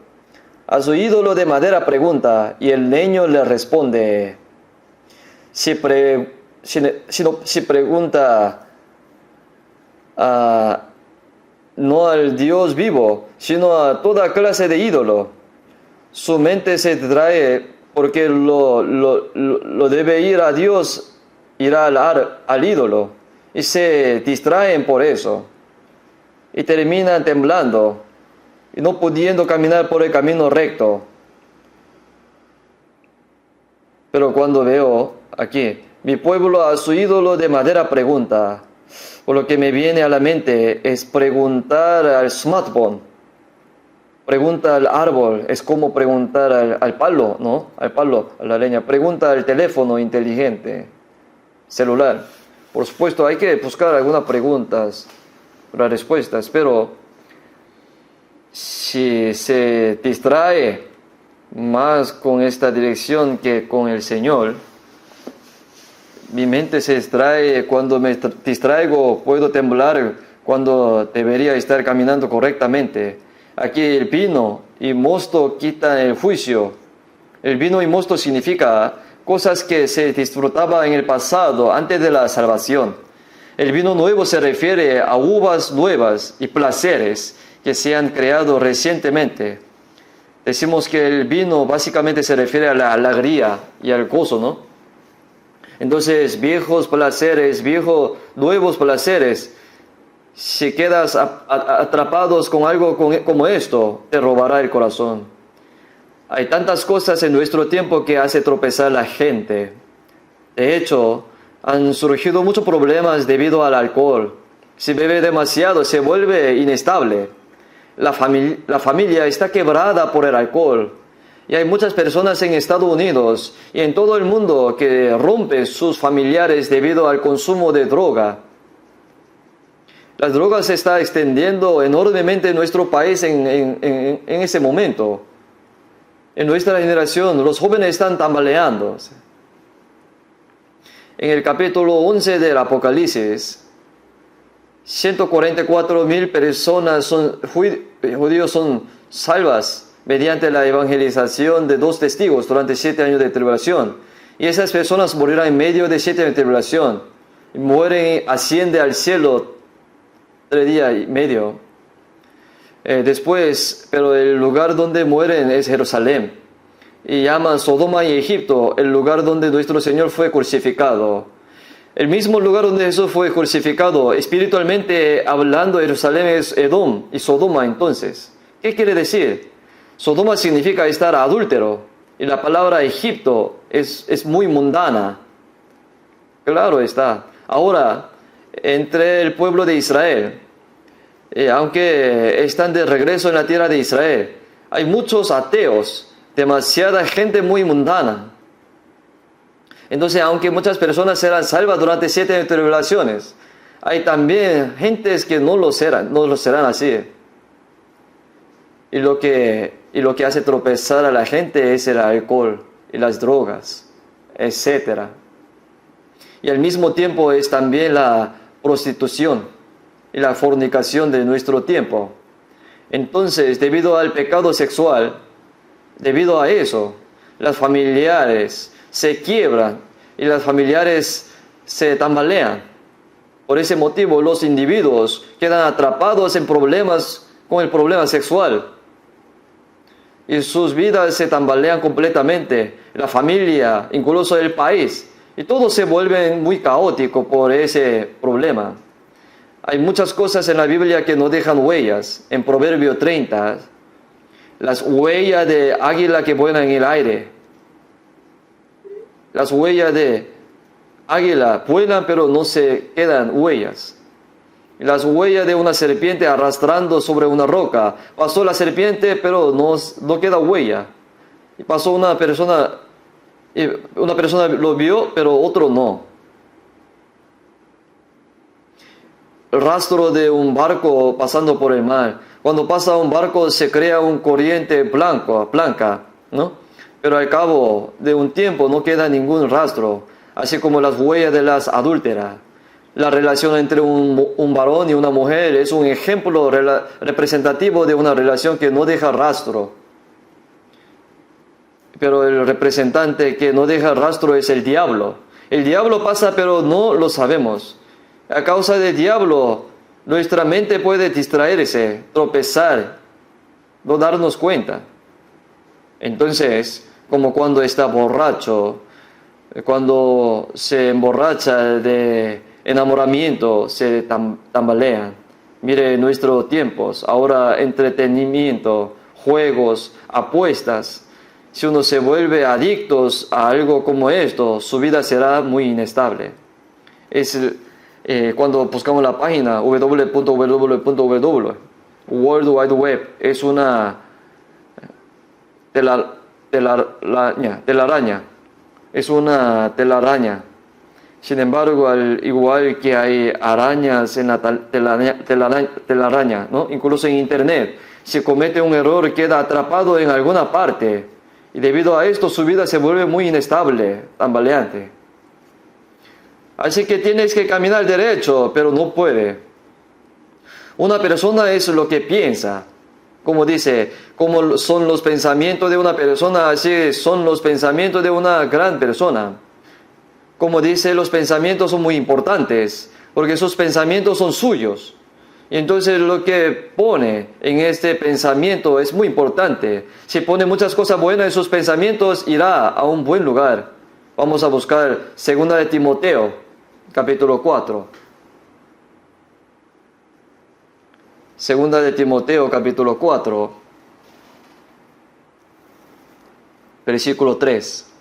A su ídolo de madera pregunta, y el leño le responde. Si pregunta no al Dios vivo, sino a toda clase de ídolo, su mente se distrae porque lo debe ir a Dios, irá al ídolo, y se distraen por eso, y terminan temblando, y no pudiendo caminar por el camino recto. Pero cuando veo aquí, mi pueblo a su ídolo de madera pregunta, por lo que me viene a la mente es preguntar al smartphone, pregunta al árbol, es como preguntar al palo, ¿no? Al palo, a la leña, pregunta al teléfono inteligente, celular. Por supuesto, hay que buscar algunas preguntas, las respuestas, pero si se distrae más con esta dirección que con el Señor, mi mente se distrae. Cuando me distraigo puedo temblar cuando debería estar caminando correctamente. Aquí el vino y mosto quitan el juicio. El vino y mosto significa cosas que se disfrutaba en el pasado antes de la salvación. El vino nuevo se refiere a uvas nuevas y placeres que se han creado recientemente. Decimos que el vino básicamente se refiere a la alegría y al gozo, ¿no? Entonces, viejos placeres, nuevos placeres, si quedas atrapados con algo como esto, te robará el corazón. Hay tantas cosas en nuestro tiempo que hace tropezar a la gente. De hecho, Han surgido muchos problemas debido al alcohol. Si bebe demasiado, se vuelve inestable. La familia está quebrada por el alcohol. Y hay muchas personas en Estados Unidos y en todo el mundo que rompen sus familiares debido al consumo de droga. Las drogas se están extendiendo enormemente en nuestro país en ese momento. En nuestra generación, los jóvenes están tambaleando. En el capítulo 11 del Apocalipsis, 144,000 personas judíos son salvas mediante la evangelización de 2 testigos durante 7 años de tribulación. Y esas personas morirán en medio de 7 años de tribulación. Mueren, asciende al cielo 3 días y medio. Después, pero el lugar donde mueren es Jerusalén. Y llaman Sodoma y Egipto el lugar donde nuestro Señor fue crucificado. El mismo lugar donde Jesús fue crucificado, espiritualmente hablando, Jerusalén es Edom y Sodoma entonces. ¿Qué quiere decir? Sodoma significa estar adúltero y la palabra Egipto es muy mundana. Claro está. Ahora, entre el pueblo de Israel, aunque están de regreso en la tierra de Israel, hay muchos ateos, demasiada gente muy mundana. Entonces, aunque muchas personas serán salvas durante 7 años de tribulaciones, hay también gentes que no lo serán así. Y lo que hace tropezar a la gente es el alcohol y las drogas, etc. Y al mismo tiempo es también la prostitución y la fornicación de nuestro tiempo. Entonces, debido al pecado sexual, debido a eso, las familiares se quiebran y las familiares se tambalean. Por ese motivo, los individuos quedan atrapados en problemas con el problema sexual. Y sus vidas se tambalean completamente. La familia, incluso el país. Y todo se vuelve muy caótico por ese problema. Hay muchas cosas en la Biblia que no dejan huellas. En Proverbio 30, las huellas de águila que vuelan en el aire. Las huellas de águila vuelan, pero no se quedan huellas. Las huellas de una serpiente arrastrando sobre una roca. Pasó la serpiente, pero no queda huella. Y pasó una persona lo vio, pero otro no. El rastro de un barco pasando por el mar. Cuando pasa un barco se crea una corriente blanca, ¿no? Pero al cabo de un tiempo no queda ningún rastro, así como las huellas de las adúlteras. La relación entre un varón y una mujer es un ejemplo representativo de una relación que no deja rastro. Pero el representante que no deja rastro es el diablo. El diablo pasa, pero no lo sabemos. A causa del diablo, nuestra mente puede distraerse, tropezar, no darnos cuenta. Entonces, como cuando está borracho, cuando se emborracha de enamoramiento, se tambalean. Mire nuestros tiempos, ahora entretenimiento, juegos, apuestas. Si uno se vuelve adictos a algo como esto, su vida será muy inestable. Cuando buscamos la página www, World Wide Web, es una telaraña. Es una telaraña. Sin embargo, igual que hay arañas en la telaraña, ¿no? Incluso en Internet, si comete un error, queda atrapado en alguna parte. Y debido a esto, su vida se vuelve muy inestable, tambaleante. Así que tienes que caminar derecho, pero no puede. Una persona es lo que piensa. Como dice, como son los pensamientos de una persona, así son los pensamientos de una gran persona. Como dice, los pensamientos son muy importantes, porque esos pensamientos son suyos. Y entonces lo que pone en este pensamiento es muy importante. Si pone muchas cosas buenas en sus pensamientos, irá a un buen lugar. Vamos a buscar 2 de Timoteo, capítulo 4. 2 de Timoteo, capítulo 4, versículo 3.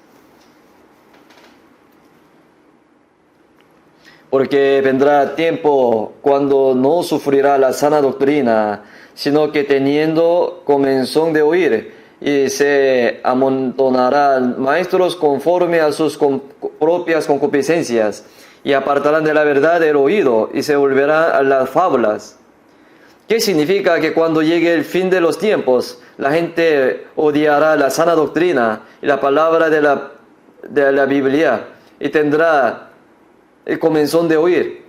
porque vendrá tiempo cuando no sufrirá la sana doctrina, sino que teniendo comezón de oír, y se amontonarán maestros conforme a sus propias concupiscencias, y apartarán de la verdad el oído, y se volverán a las fábulas. ¿Qué significa? Que cuando llegue el fin de los tiempos, la gente odiará la sana doctrina y la palabra de la Biblia, y tendrá el comezón de oír.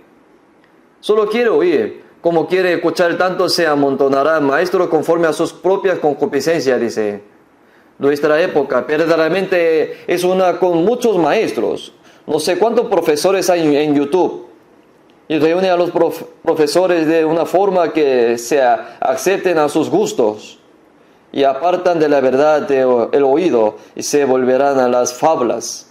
Solo quiere oír. Como quiere escuchar tanto, se amontonará maestros conforme a sus propias concupiscencias, dice. Nuestra época verdaderamente es una con muchos maestros. No sé cuántos profesores hay en YouTube. Y reúne a los profesores de una forma que se acepten a sus gustos. Y apartan de la verdad el oído y se volverán a las fábulas.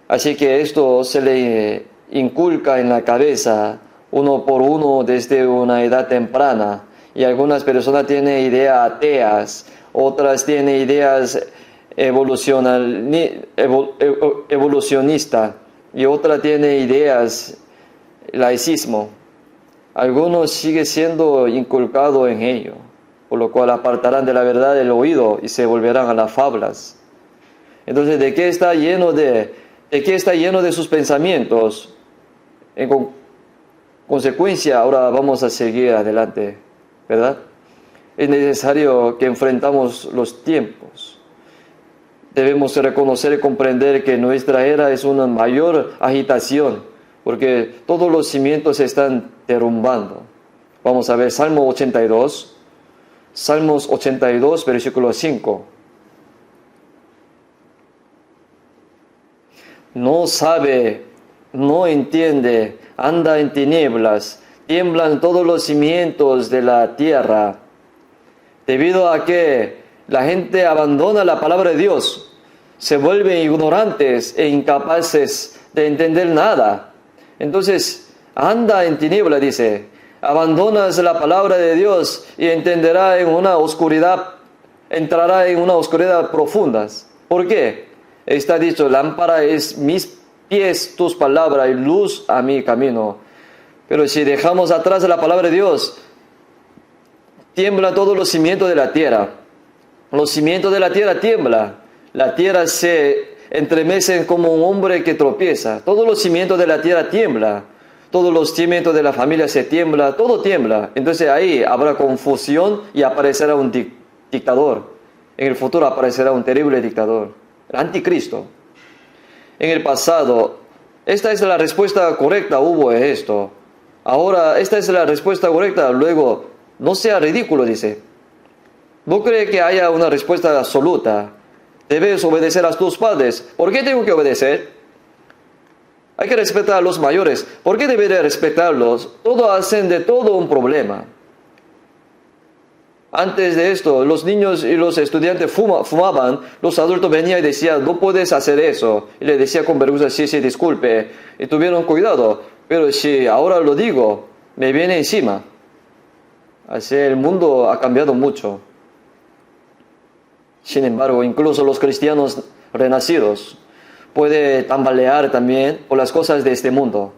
Así que esto se le inculca en la cabeza uno por uno desde una edad temprana. Y algunas personas tienen ideas ateas, otras tienen ideas evolucionistas y otras tienen ideas laicismo. Algunos sigue siendo inculcado en ello, por lo cual apartarán de la verdad el oído y se volverán a las fábulas. Entonces, ¿de qué está lleno de sus pensamientos? En consecuencia, ahora vamos a seguir adelante, ¿verdad? Es necesario que enfrentamos los tiempos. Debemos reconocer y comprender que nuestra era es una mayor agitación, porque todos los cimientos se están derrumbando. Vamos a ver Salmos 82, versículo 5. No sabe, no entiende, anda en tinieblas, tiemblan todos los cimientos de la tierra. Debido a que la gente abandona la palabra de Dios, se vuelven ignorantes e incapaces de entender nada. Entonces, anda en tinieblas, dice, abandonas la palabra de Dios y entrará en una oscuridad profunda. ¿Por qué? Está dicho, lámpara es mis pies tus palabras y luz a mi camino. Pero si dejamos atrás la palabra de Dios, tiembla todos los cimientos de la tierra. Los cimientos de la tierra tiemblan. La tierra se entremece como un hombre que tropieza. Todos los cimientos de la tierra tiemblan. Todos los cimientos de la familia se tiembla. Todo tiembla. Entonces ahí habrá confusión y aparecerá un dictador. En el futuro aparecerá un terrible dictador. El anticristo. En el pasado, esta es la respuesta correcta, hubo esto. Ahora, esta es la respuesta correcta, luego, no sea ridículo, dice. No cree que haya una respuesta absoluta. Debes obedecer a tus padres. ¿Por qué tengo que obedecer? Hay que respetar a los mayores. ¿Por qué debería respetarlos? Todos hacen de todo un problema. Antes de esto, los niños y los estudiantes fumaban, los adultos venían y decían, no puedes hacer eso. Y le decía con vergüenza, sí, disculpe. Y tuvieron cuidado. Pero si ahora lo digo, me viene encima. Así el mundo ha cambiado mucho. Sin embargo, incluso los cristianos renacidos pueden tambalear también por las cosas de este mundo.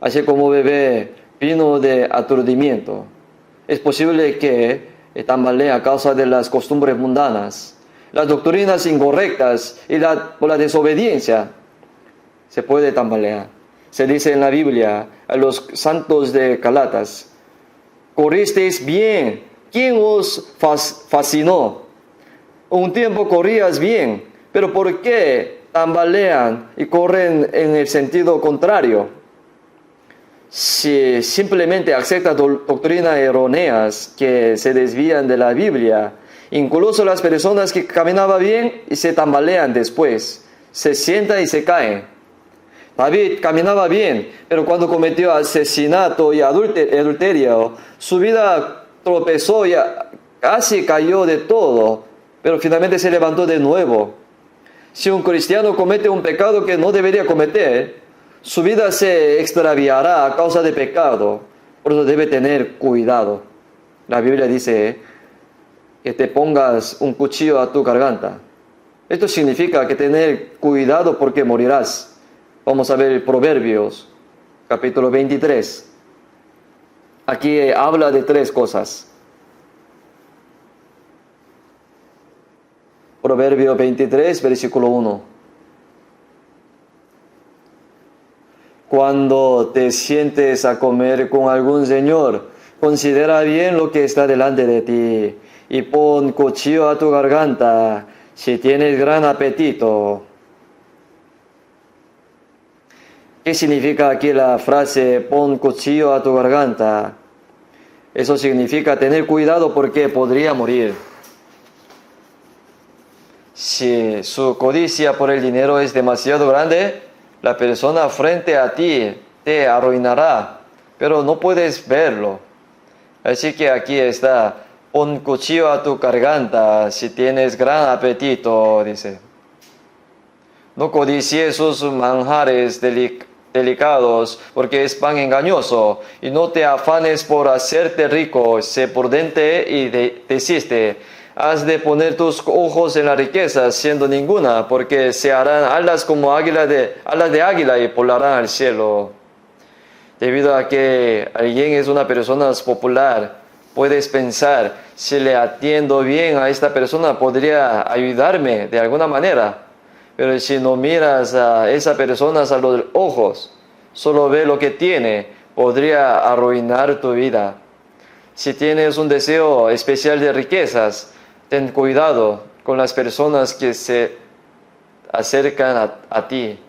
Así como bebé vino de aturdimiento. Es posible que tambalee a causa de las costumbres mundanas, las doctrinas incorrectas y por la desobediencia. Se puede tambalear. Se dice en la Biblia a los santos de Galatas, corristeis bien. ¿Quién os fascinó? Un tiempo corrías bien, pero ¿por qué tambalean y corren en el sentido contrario? Si simplemente aceptan doctrinas erróneas que se desvían de la Biblia, incluso las personas que caminaban bien y se tambalean después, se sientan y se caen. David caminaba bien, pero cuando cometió asesinato y adulterio, su vida tropezó y casi cayó de todo, pero finalmente se levantó de nuevo. Si un cristiano comete un pecado que no debería cometer, su vida se extraviará a causa de pecado. Por eso debe tener cuidado. La Biblia dice que te pongas un cuchillo a tu garganta. Esto significa que tener cuidado porque morirás. Vamos a ver Proverbios, capítulo 23. Aquí habla de 3 cosas. Proverbio 23, versículo 1. Cuando te sientes a comer con algún señor, considera bien lo que está delante de ti y pon cuchillo a tu garganta si tienes gran apetito. ¿Qué significa aquí la frase pon cuchillo a tu garganta? Eso significa tener cuidado porque podría morir. Si su codicia por el dinero es demasiado grande, la persona frente a ti te arruinará, pero no puedes verlo. Así que aquí está, pon cuchillo a tu garganta si tienes gran apetito, dice. No codicies sus manjares delicados, porque es pan engañoso, y no te afanes por hacerte rico, sé prudente y desiste. Has de poner tus ojos en la riqueza, siendo ninguna, porque se harán alas como alas de águila y volarán al cielo. Debido a que alguien es una persona popular, puedes pensar, si le atiendo bien a esta persona, podría ayudarme de alguna manera. Pero si no miras a esa persona a los ojos, solo ve lo que tiene, podría arruinar tu vida. Si tienes un deseo especial de riquezas, ten cuidado con las personas que se acercan a ti.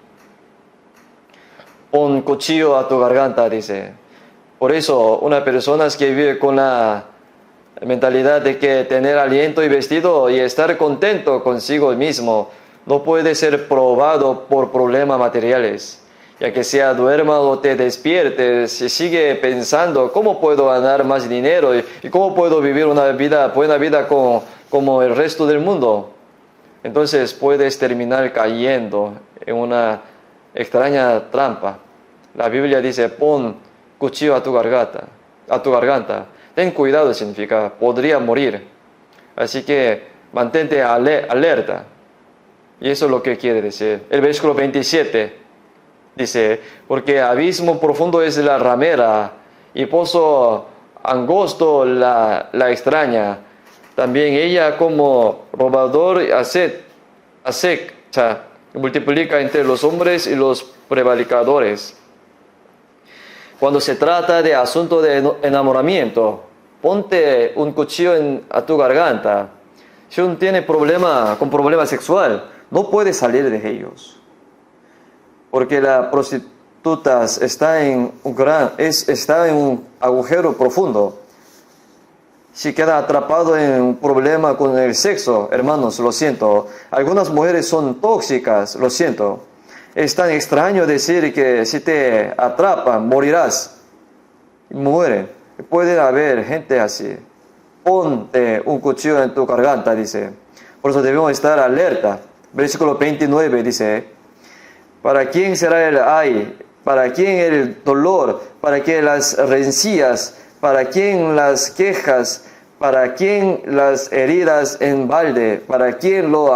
Pon cuchillo a tu garganta, dice. Por eso, una persona que vive con la mentalidad de que tener aliento y vestido y estar contento consigo mismo no puede ser probado por problemas materiales. Ya que sea duerma o te despiertes y sigue pensando cómo puedo ganar más dinero y cómo puedo vivir una buena vida como el resto del mundo. Entonces puedes terminar cayendo en una extraña trampa. La Biblia dice, pon cuchillo a tu garganta. Ten cuidado significa, podría morir. Así que mantente alerta. Y eso es lo que quiere decir. El versículo 27 dice, porque abismo profundo es la ramera y pozo angosto la extraña. También ella como robador acecha, multiplica entre los hombres y los prevaricadores. Cuando se trata de asunto de enamoramiento, ponte un cuchillo a tu garganta. Si uno tiene problema sexual, no puede salir de ellos. Porque la prostituta está en un agujero profundo. Si queda atrapado en un problema con el sexo, hermanos, lo siento. Algunas mujeres son tóxicas, lo siento. Es tan extraño decir que si te atrapan, morirás. Mueren. Puede haber gente así. Ponte un cuchillo en tu garganta, dice. Por eso debemos estar alerta. Versículo 29 dice, ¿para quién será el ay? ¿Para quién el dolor? ¿Para quién las rencillas? ¿Para quién las quejas? ¿Para quién las heridas en balde? ¿Para quién lo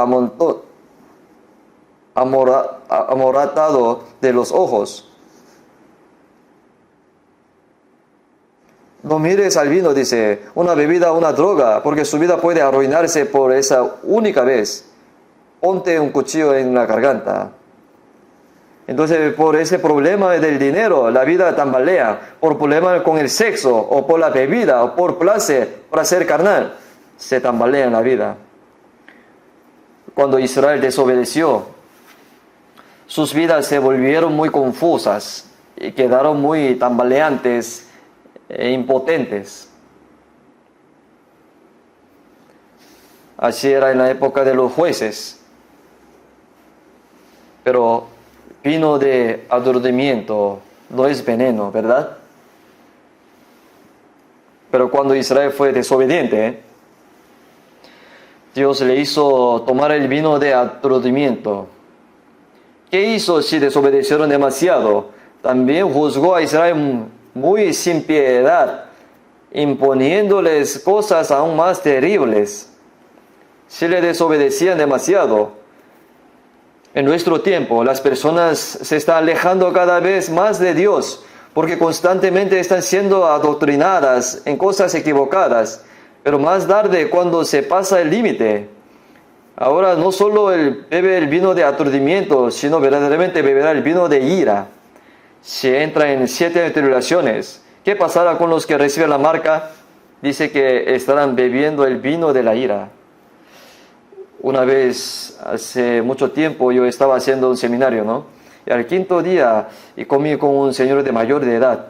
amoratado de los ojos? No mires al vino, dice, una bebida, una droga, porque su vida puede arruinarse por esa única vez. Ponte un cuchillo en la garganta. Entonces, por ese problema del dinero, la vida tambalea. Por problema con el sexo, o por la bebida, o por placer carnal, se tambalea en la vida. Cuando Israel desobedeció, sus vidas se volvieron muy confusas y quedaron muy tambaleantes e impotentes. Así era en la época de los jueces. Pero vino de aturdimiento, no es veneno, ¿verdad? Pero cuando Israel fue desobediente, Dios le hizo tomar el vino de aturdimiento. ¿Qué hizo si desobedecieron demasiado? También juzgó a Israel muy sin piedad, imponiéndoles cosas aún más terribles. Si le desobedecían demasiado, En nuestro tiempo, las personas se están alejando cada vez más de Dios porque constantemente están siendo adoctrinadas en cosas equivocadas. Pero más tarde, cuando se pasa el límite, ahora no solo bebe el vino de aturdimiento, sino verdaderamente beberá el vino de ira. Se entra en 7 tribulaciones. ¿Qué pasará con los que reciben la marca? Dice que estarán bebiendo el vino de la ira. Una vez, hace mucho tiempo, yo estaba haciendo un seminario, ¿no? Y al 5.º día, y comí con un señor de mayor de edad.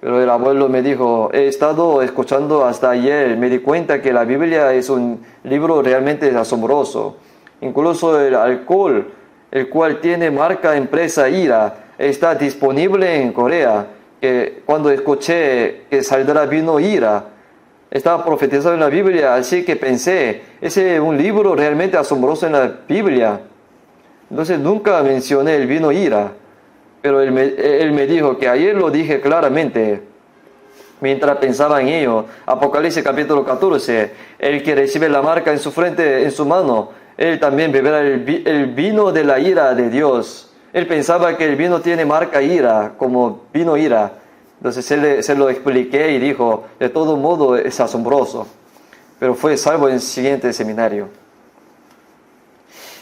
Pero el abuelo me dijo, he estado escuchando hasta ayer, me di cuenta que la Biblia es un libro realmente asombroso. Incluso el alcohol, el cual tiene marca empresa ira, está disponible en Corea. Que cuando escuché que saldrá vino ira, estaba profetizado en la Biblia, así que pensé, ese es un libro realmente asombroso en la Biblia. Entonces nunca mencioné el vino ira, pero él me dijo que ayer lo dije claramente, mientras pensaba en ello. Apocalipsis capítulo 14, el que recibe la marca en su frente, en su mano, él también beberá el vino de la ira de Dios. Él pensaba que el vino tiene marca ira, como vino ira. Entonces se lo expliqué y dijo, de todo modo es asombroso. Pero fue salvo en el siguiente seminario.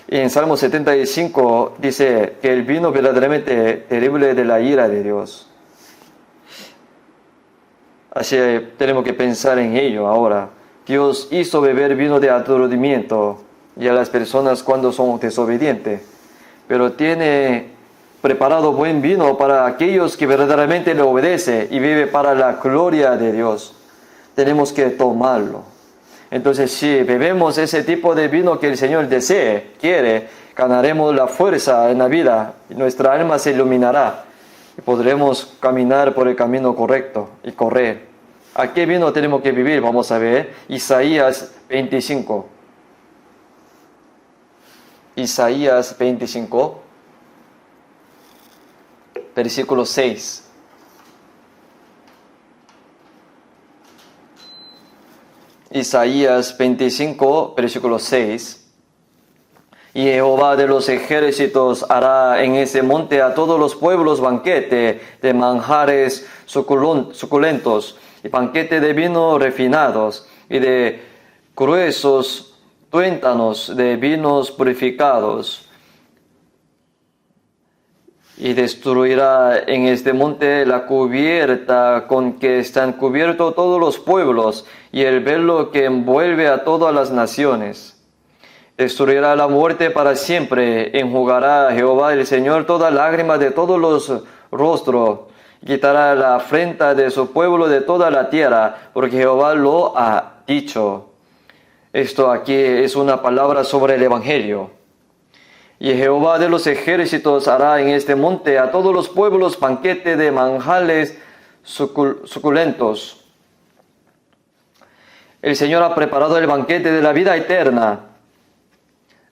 Y en Salmo 75 dice que el vino verdaderamente terrible de la ira de Dios. Así tenemos que pensar en ello ahora. Dios hizo beber vino de aturdimiento y a las personas cuando son desobedientes. Pero tiene preparado buen vino para aquellos que verdaderamente le obedecen y vive para la gloria de Dios. Tenemos que tomarlo. Entonces, si bebemos ese tipo de vino que el Señor desee, quiere, ganaremos la fuerza en la vida y nuestra alma se iluminará y podremos caminar por el camino correcto y correr. ¿A qué vino tenemos que vivir? Vamos a ver Isaías 25. Isaías 25, versículo 6. Isaías 25, versículo 6. Y Jehová de los ejércitos hará en ese monte a todos los pueblos banquete de manjares suculentos y banquete de vino refinados y de gruesos tuéntanos de vinos purificados. Y destruirá en este monte la cubierta con que están cubiertos todos los pueblos y el velo que envuelve a todas las naciones. Destruirá la muerte para siempre, enjugará a Jehová el Señor toda lágrima de todos los rostros, quitará la afrenta de su pueblo de toda la tierra, porque Jehová lo ha dicho. Esto aquí es una palabra sobre el Evangelio. Y Jehová de los ejércitos hará en este monte a todos los pueblos banquete de manjares suculentos. El Señor ha preparado el banquete de la vida eterna.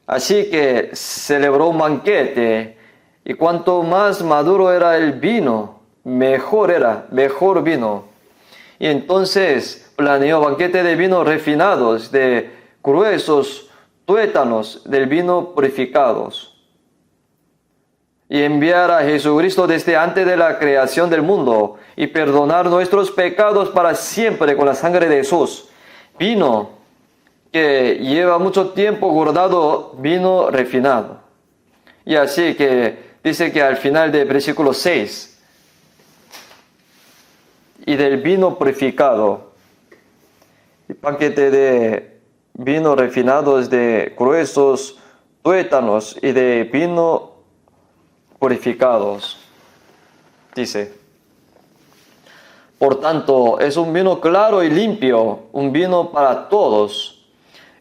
Así que celebró un banquete, y cuanto más maduro era el vino, mejor vino. Y entonces planeó banquete de vinos refinados, de gruesos tuétanos del vino purificados. Y enviar a Jesucristo desde antes de la creación del mundo, y perdonar nuestros pecados para siempre con la sangre de Jesús. Vino que lleva mucho tiempo guardado, vino refinado. Y así que dice que al final del versículo 6, y del vino purificado, el paquete de vino refinado es de gruesos tuétanos y de vino purificados, dice. Por tanto, es un vino claro y limpio, un vino para todos.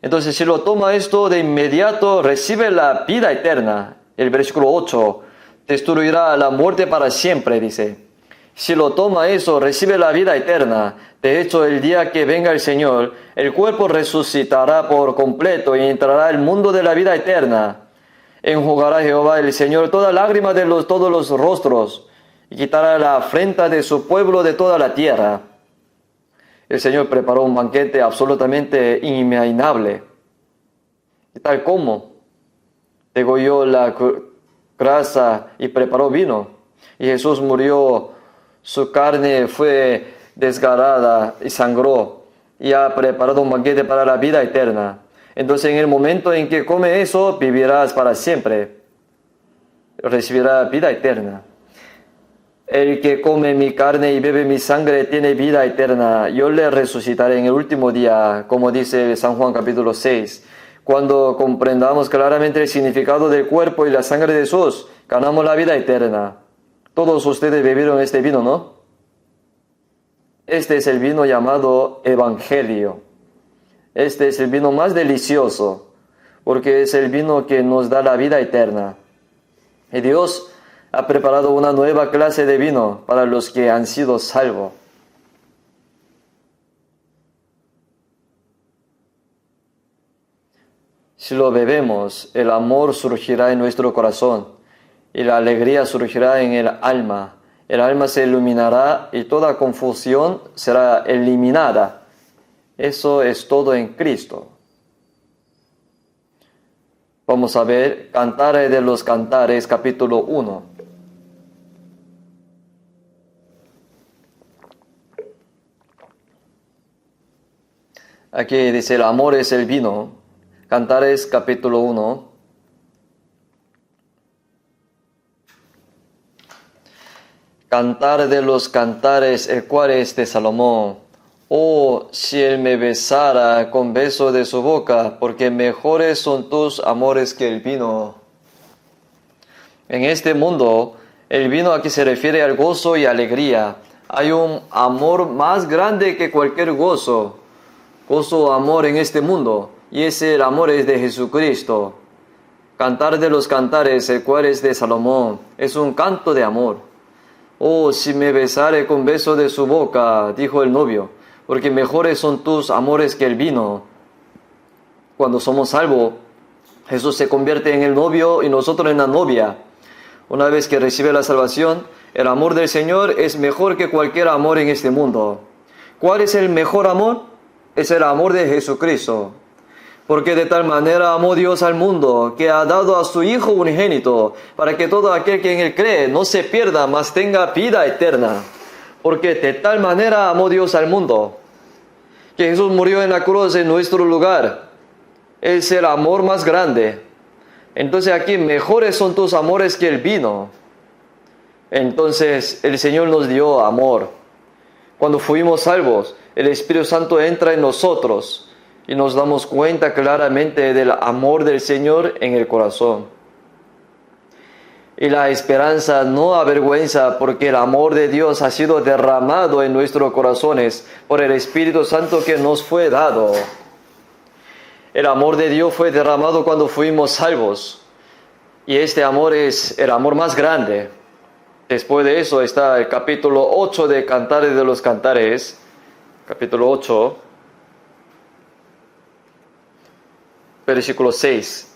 Entonces, si lo toma esto de inmediato, recibe la vida eterna. El versículo 8, destruirá la muerte para siempre, dice. Si lo toma eso, recibe la vida eterna. De hecho, el día que venga el Señor, el cuerpo resucitará por completo y entrará al mundo de la vida eterna. Enjugará Jehová el Señor toda lágrima de todos los rostros y quitará la afrenta de su pueblo de toda la tierra. El Señor preparó un banquete absolutamente inimaginable. Y tal como degolló la grasa y preparó vino. Y Jesús murió, su carne fue desgarrada y sangró, y ha preparado un banquete para la vida eterna. Entonces en el momento en que come eso, vivirás para siempre, recibirá vida eterna. El que come mi carne y bebe mi sangre tiene vida eterna. Yo le resucitaré en el último día, como dice San Juan capítulo 6. Cuando comprendamos claramente el significado del cuerpo y la sangre de Jesús, ganamos la vida eterna. Todos ustedes bebieron este vino, ¿no? Este es el vino llamado Evangelio. Este es el vino más delicioso, porque es el vino que nos da la vida eterna. Y Dios ha preparado una nueva clase de vino para los que han sido salvos. Si lo bebemos, el amor surgirá en nuestro corazón y la alegría surgirá en el alma. El alma se iluminará y toda confusión será eliminada. Eso es todo en Cristo. Vamos a ver Cantares de los Cantares, capítulo 1. Aquí dice, el amor es el vino. Cantares, capítulo 1. Cantar de los Cantares, el cual es de Salomón. Oh, si él me besara con beso de su boca, porque mejores son tus amores que el vino. En este mundo, el vino aquí se refiere al gozo y alegría. Hay un amor más grande que cualquier gozo o amor en este mundo, y ese amor es de Jesucristo. Cantar de los Cantares, el cual es de Salomón, es un canto de amor. Oh, si me besare con beso de su boca, dijo el novio, porque mejores son tus amores que el vino. Cuando somos salvos, Jesús se convierte en el novio y nosotros en la novia. Una vez que recibe la salvación, el amor del Señor es mejor que cualquier amor en este mundo. ¿Cuál es el mejor amor? Es el amor de Jesucristo. Porque de tal manera amó Dios al mundo, que ha dado a su Hijo unigénito, para que todo aquel que en él cree no se pierda, mas tenga vida eterna. Porque de tal manera amó Dios al mundo, que Jesús murió en la cruz en nuestro lugar. Es el amor más grande. Entonces aquí, mejores son tus amores que el vino. Entonces el Señor nos dio amor. Cuando fuimos salvos, el Espíritu Santo entra en nosotros y nos damos cuenta claramente del amor del Señor en el corazón. Y la esperanza no avergüenza, porque el amor de Dios ha sido derramado en nuestros corazones por el Espíritu Santo que nos fue dado. El amor de Dios fue derramado cuando fuimos salvos. Y este amor es el amor más grande. Después de eso está el capítulo 8 de Cantares de los Cantares. Capítulo 8. Versículo 6.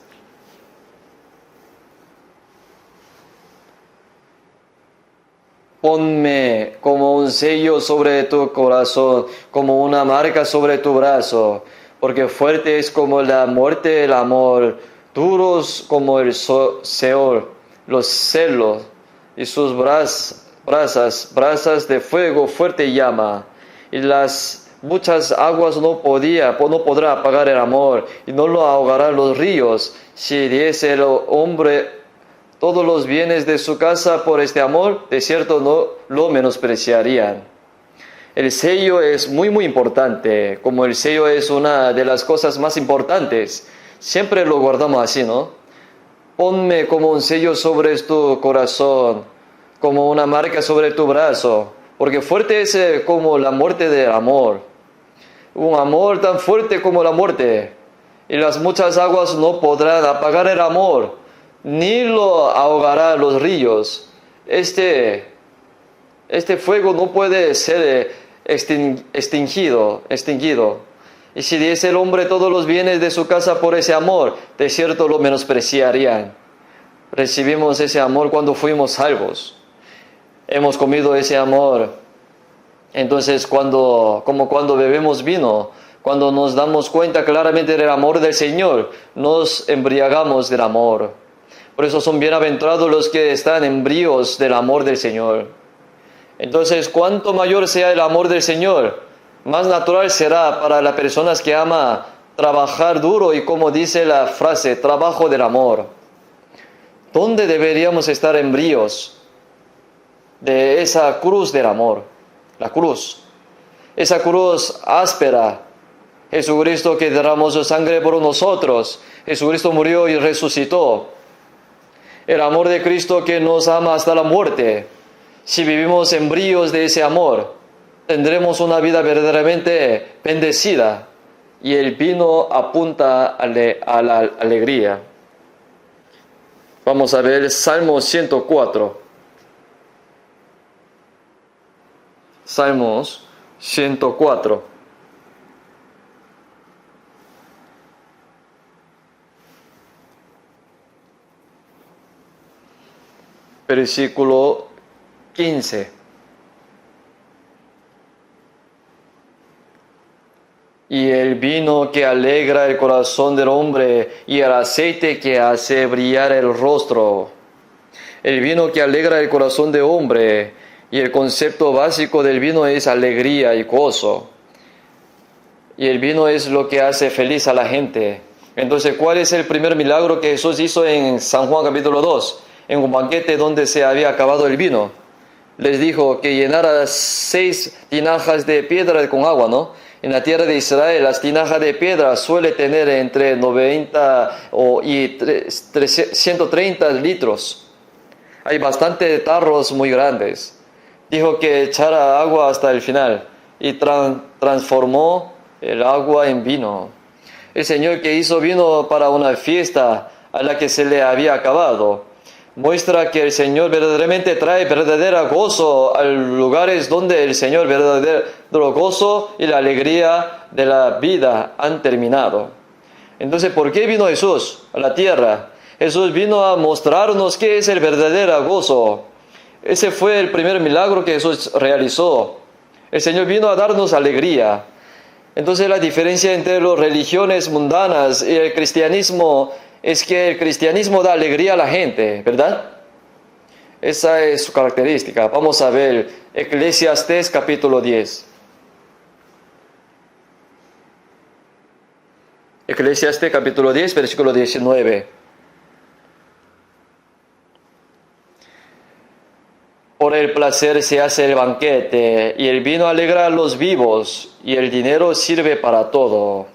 Ponme como un sello sobre tu corazón, como una marca sobre tu brazo, porque fuerte es como la muerte el amor, duros como el Seol, los celos, y sus brasas de fuego fuerte llama, y las muchas aguas no podrá apagar el amor, y no lo ahogarán los ríos. Si diese el hombre todos los bienes de su casa por este amor, de cierto no lo menospreciarían. El sello es muy importante, como el sello es una de las cosas más importantes. Siempre lo guardamos así, ¿no? Ponme como un sello sobre tu corazón, como una marca sobre tu brazo, porque fuerte es como la muerte del amor. Un amor tan fuerte como la muerte, y las muchas aguas no podrán apagar el amor, ni lo ahogará los ríos. Este fuego no puede ser extinguido. Y si diese el hombre todos los bienes de su casa por ese amor, de cierto lo menospreciarían. Recibimos ese amor cuando fuimos salvos. Hemos comido ese amor. Entonces como cuando bebemos vino, cuando nos damos cuenta claramente del amor del Señor, nos embriagamos del amor. Por eso son bienaventurados los que están en bríos del amor del Señor. Entonces, cuanto mayor sea el amor del Señor, más natural será para las personas que ama trabajar duro y, como dice la frase, trabajo del amor. ¿Dónde deberíamos estar en bríos de esa cruz del amor? La cruz. Esa cruz áspera. Jesucristo que derramó su sangre por nosotros. Jesucristo murió y resucitó. El amor de Cristo que nos ama hasta la muerte. Si vivimos en bríos de ese amor, tendremos una vida verdaderamente bendecida. Y el vino apunta a la alegría. Vamos a ver Salmo 104. Salmos 104. Versículo 15. Y el vino que alegra el corazón del hombre y el aceite que hace brillar el rostro. El vino que alegra el corazón del hombre, y el concepto básico del vino es alegría y gozo. Y el vino es lo que hace feliz a la gente. Entonces, ¿cuál es el primer milagro que Jesús hizo en San Juan capítulo 2? En un banquete donde se había acabado el vino. Les dijo que llenara 6 tinajas de piedra con agua, ¿no? En la tierra de Israel, las tinajas de piedra suele tener entre 90 y 130 litros. Hay bastantes tarros muy grandes. Dijo que echara agua hasta el final y transformó el agua en vino. El Señor que hizo vino para una fiesta a la que se le había acabado, muestra que el Señor verdaderamente trae verdadero gozo a lugares donde el Señor verdadero gozo y la alegría de la vida han terminado. Entonces, ¿por qué vino Jesús a la tierra? Jesús vino a mostrarnos qué es el verdadero gozo. Ese fue el primer milagro que Jesús realizó. El Señor vino a darnos alegría. Entonces, la diferencia entre las religiones mundanas y el cristianismo es que el cristianismo da alegría a la gente, ¿verdad? Esa es su característica. Vamos a ver Eclesiastés capítulo 10. Eclesiastés capítulo 10, versículo 19. Por el placer se hace el banquete, y el vino alegra a los vivos, y el dinero sirve para todo.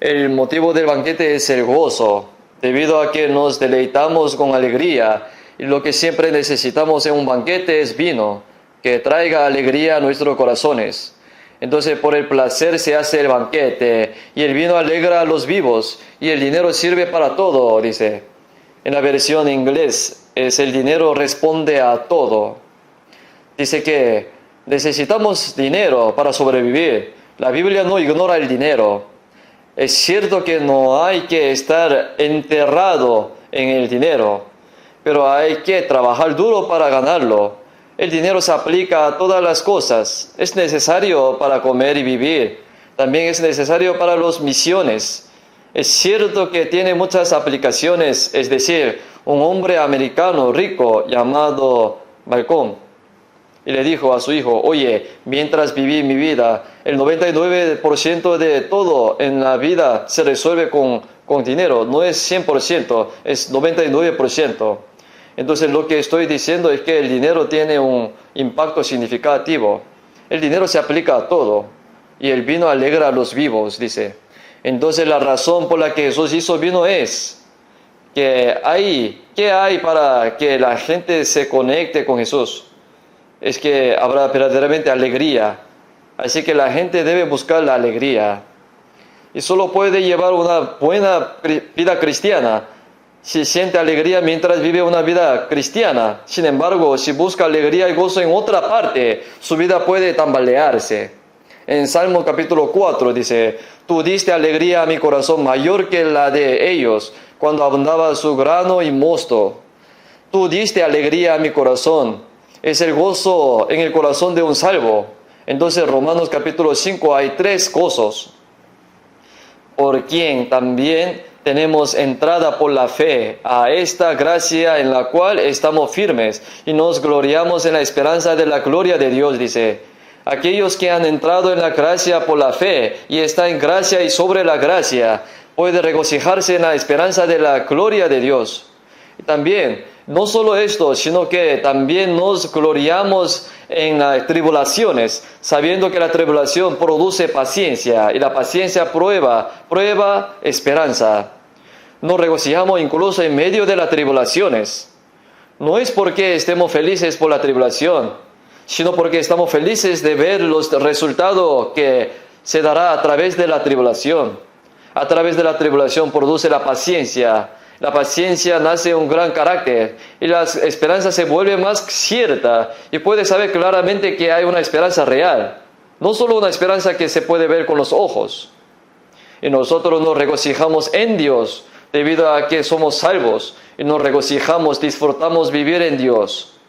El motivo del banquete es el gozo, debido a que nos deleitamos con alegría, y lo que siempre necesitamos en un banquete es vino, que traiga alegría a nuestros corazones. Entonces, por el placer se hace el banquete, y el vino alegra a los vivos, y el dinero sirve para todo, dice. En la versión inglés, es el dinero responde a todo. Dice que necesitamos dinero para sobrevivir. La Biblia no ignora el dinero. Es cierto que no hay que estar enterrado en el dinero, pero hay que trabajar duro para ganarlo. El dinero se aplica a todas las cosas. Es necesario para comer y vivir. También es necesario para las misiones. Es cierto que tiene muchas aplicaciones, es decir, un hombre americano rico llamado Malcolm, y le dijo a su hijo: oye, mientras viví mi vida, el 99% de todo en la vida se resuelve con dinero. No es 100%, es 99%. Entonces lo que estoy diciendo es que el dinero tiene un impacto significativo. El dinero se aplica a todo. Y el vino alegra a los vivos, dice. Entonces la razón por la que Jesús hizo vino es que ¿qué hay para que la gente se conecte con Jesús? Es que habrá verdaderamente alegría. Así que la gente debe buscar la alegría. Y solo puede llevar una buena vida cristiana si siente alegría mientras vive una vida cristiana. Sin embargo, si busca alegría y gozo en otra parte, su vida puede tambalearse. En Salmo capítulo 4 dice: tú diste alegría a mi corazón mayor que la de ellos, cuando abundaba su grano y mosto. Tú diste alegría a mi corazón. Es el gozo en el corazón de un salvo. Entonces, Romanos capítulo 5 hay 3 gozos. por quien también tenemos entrada por la fe a esta gracia en la cual estamos firmes y nos gloriamos en la esperanza de la gloria de Dios, dice. Aquellos que han entrado en la gracia por la fe y están en gracia y sobre la gracia, pueden regocijarse en la esperanza de la gloria de Dios. Y también, no solo esto, sino que también nos gloriamos en las tribulaciones, sabiendo que la tribulación produce paciencia y la paciencia prueba esperanza. Nos regocijamos incluso en medio de las tribulaciones. No es porque estemos felices por la tribulación, sino porque estamos felices de ver los resultados que se dará a través de la tribulación. A través de la tribulación produce la paciencia. La paciencia nace un gran carácter y la esperanza se vuelve más cierta y puede saber claramente que hay una esperanza real, no solo una esperanza que se puede ver con los ojos. Y nosotros nos regocijamos en Dios debido a que somos salvos y nos regocijamos, disfrutamos vivir en Dios.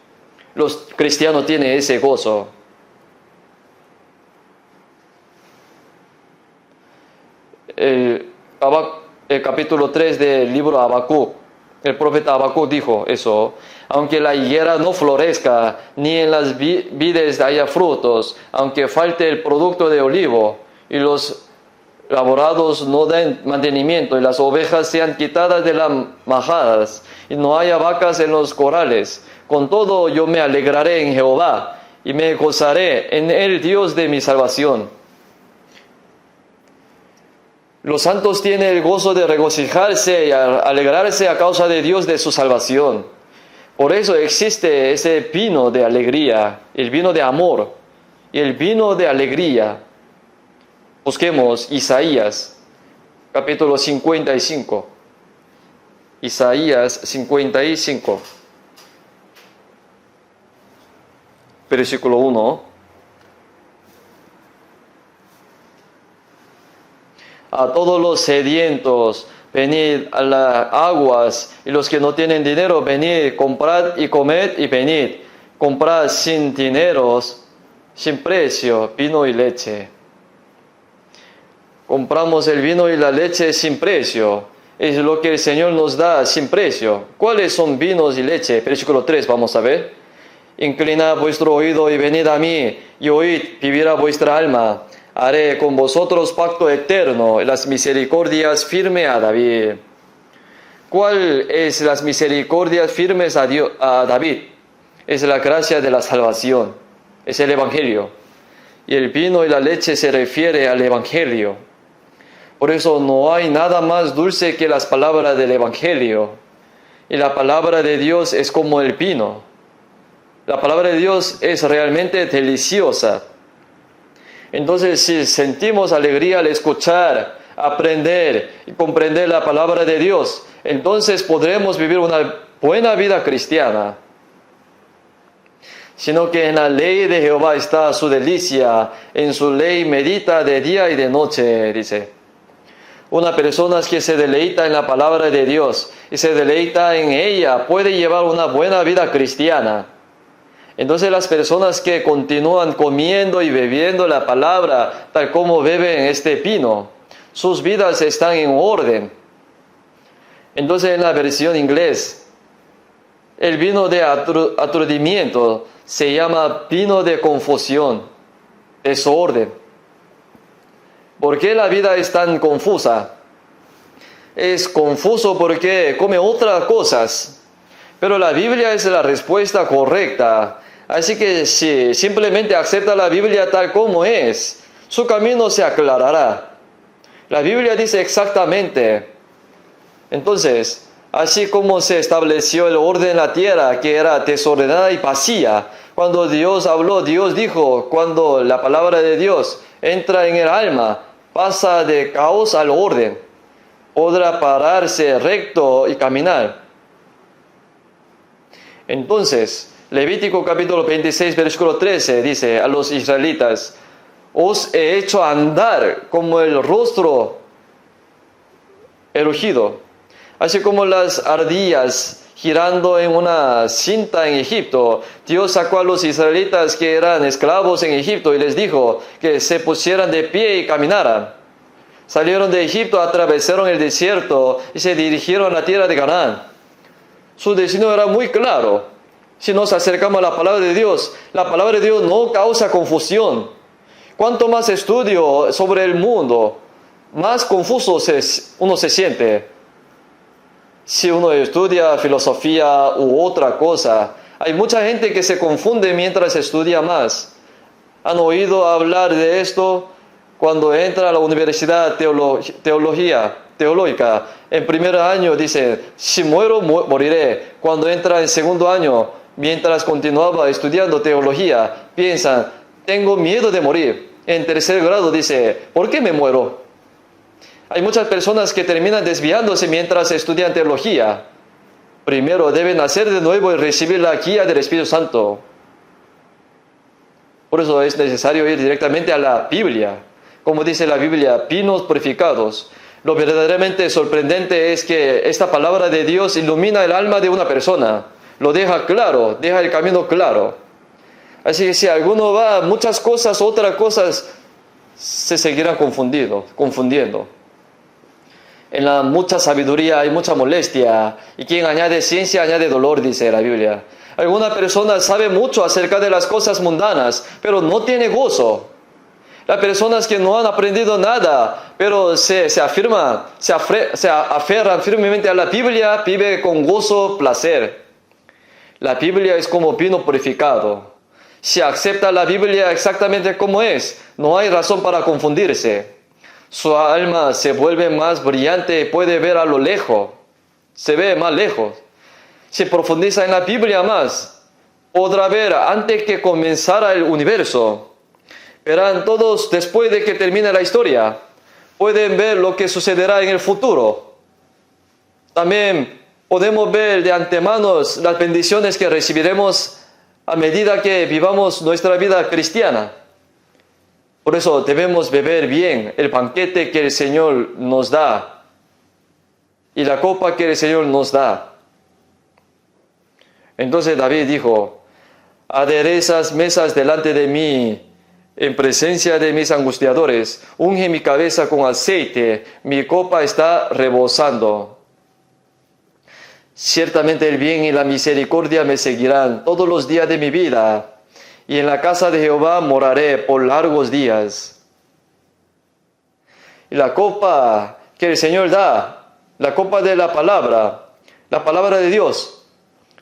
Los cristianos tienen ese gozo. El capítulo 3 del libro Habacuc, el profeta Habacuc dijo eso: aunque la higuera no florezca, ni en las vides haya frutos, aunque falte el producto de olivo, y los laborados no den mantenimiento, y las ovejas sean quitadas de las majadas, y no haya vacas en los corrales, con todo yo me alegraré en Jehová, y me gozaré en el Dios de mi salvación. Los santos tienen el gozo de regocijarse y alegrarse a causa de Dios de su salvación. Por eso existe ese vino de alegría, el vino de amor y el vino de alegría. Busquemos Isaías, capítulo 55. Isaías 55, versículo 1. A todos los sedientos, venid a las aguas, y los que no tienen dinero, venid, comprad y comed y venid. Comprad sin dineros, sin precio, vino y leche. Compramos el vino y la leche sin precio. Es lo que el Señor nos da sin precio. ¿Cuáles son vinos y leche? Versículo 3, vamos a ver. Inclinad vuestro oído y venid a mí, y oíd, vivirá vuestra alma. Haré con vosotros pacto eterno, y las misericordias firmes a David. ¿Cuál es las misericordias firmes a David? Es la gracia de la salvación, es el Evangelio. Y el vino y la leche se refiere al Evangelio. Por eso no hay nada más dulce que las palabras del Evangelio. Y la palabra de Dios es como el vino. La palabra de Dios es realmente deliciosa. Entonces, si sentimos alegría al escuchar, aprender y comprender la palabra de Dios, entonces podremos vivir una buena vida cristiana. Sino que en la ley de Jehová está su delicia, en su ley medita de día y de noche, dice. Una persona que se deleita en la palabra de Dios y se deleita en ella puede llevar una buena vida cristiana. Entonces las personas que continúan comiendo y bebiendo la palabra, tal como beben este vino, sus vidas están en orden. Entonces en la versión inglés, el vino de aturdimiento se llama vino de confusión, desorden. ¿Por qué la vida es tan confusa? Es confuso porque come otras cosas, pero la Biblia es la respuesta correcta. Así que si simplemente acepta la Biblia tal como es, su camino se aclarará. La Biblia dice exactamente. Entonces, así como se estableció el orden en la tierra, que era desordenada y vacía, cuando Dios habló, Dios dijo, cuando la palabra de Dios entra en el alma, pasa de caos al orden, podrá pararse recto y caminar. Entonces, Levítico capítulo 26, versículo 13 dice a los israelitas: os he hecho andar como el rostro erugido, así como las ardillas girando en una cinta en Egipto. Dios sacó a los israelitas que eran esclavos en Egipto y les dijo que se pusieran de pie y caminaran. Salieron de Egipto, atravesaron el desierto y se dirigieron a la tierra de Canaán. Su destino era muy claro. Si nos acercamos a la palabra de Dios no causa confusión. Cuanto más estudio sobre el mundo, más confuso uno se siente. Si uno estudia filosofía u otra cosa, hay mucha gente que se confunde mientras estudia más. ¿Han oído hablar de esto? Cuando entra a la universidad teológica, en primer año dice, si muero, moriré. Cuando entra en segundo año, mientras continuaba estudiando teología, piensan, tengo miedo de morir. En tercer grado dice, ¿por qué me muero? Hay muchas personas que terminan desviándose mientras estudian teología. Primero deben nacer de nuevo y recibir la guía del Espíritu Santo. Por eso es necesario ir directamente a la Biblia. Como dice la Biblia, pinos purificados. Lo verdaderamente sorprendente es que esta palabra de Dios ilumina el alma de una persona. Lo deja claro, deja el camino claro. Así que si alguno va a muchas cosas, otras cosas, se seguirán confundiendo. En la mucha sabiduría hay mucha molestia, y quien añade ciencia añade dolor, dice la Biblia. Alguna persona sabe mucho acerca de las cosas mundanas, pero no tiene gozo. Las personas que no han aprendido nada, pero se aferran firmemente a la Biblia, viven con gozo, placer. La Biblia es como vino purificado. Si acepta la Biblia exactamente como es, no hay razón para confundirse. Su alma se vuelve más brillante y puede ver a lo lejos. Se ve más lejos. Si profundiza en la Biblia más, podrá ver antes que comenzara el universo. Verán todos después de que termine la historia. Pueden ver lo que sucederá en el futuro. También podemos ver de antemano las bendiciones que recibiremos a medida que vivamos nuestra vida cristiana. Por eso debemos beber bien el banquete que el Señor nos da y la copa que el Señor nos da. Entonces David dijo, aderezas mesas delante de mí en presencia de mis angustiadores, unge mi cabeza con aceite, mi copa está rebosando. Ciertamente el bien y la misericordia me seguirán todos los días de mi vida, y en la casa de Jehová moraré por largos días. Y la copa que el Señor da, la copa de la palabra de Dios,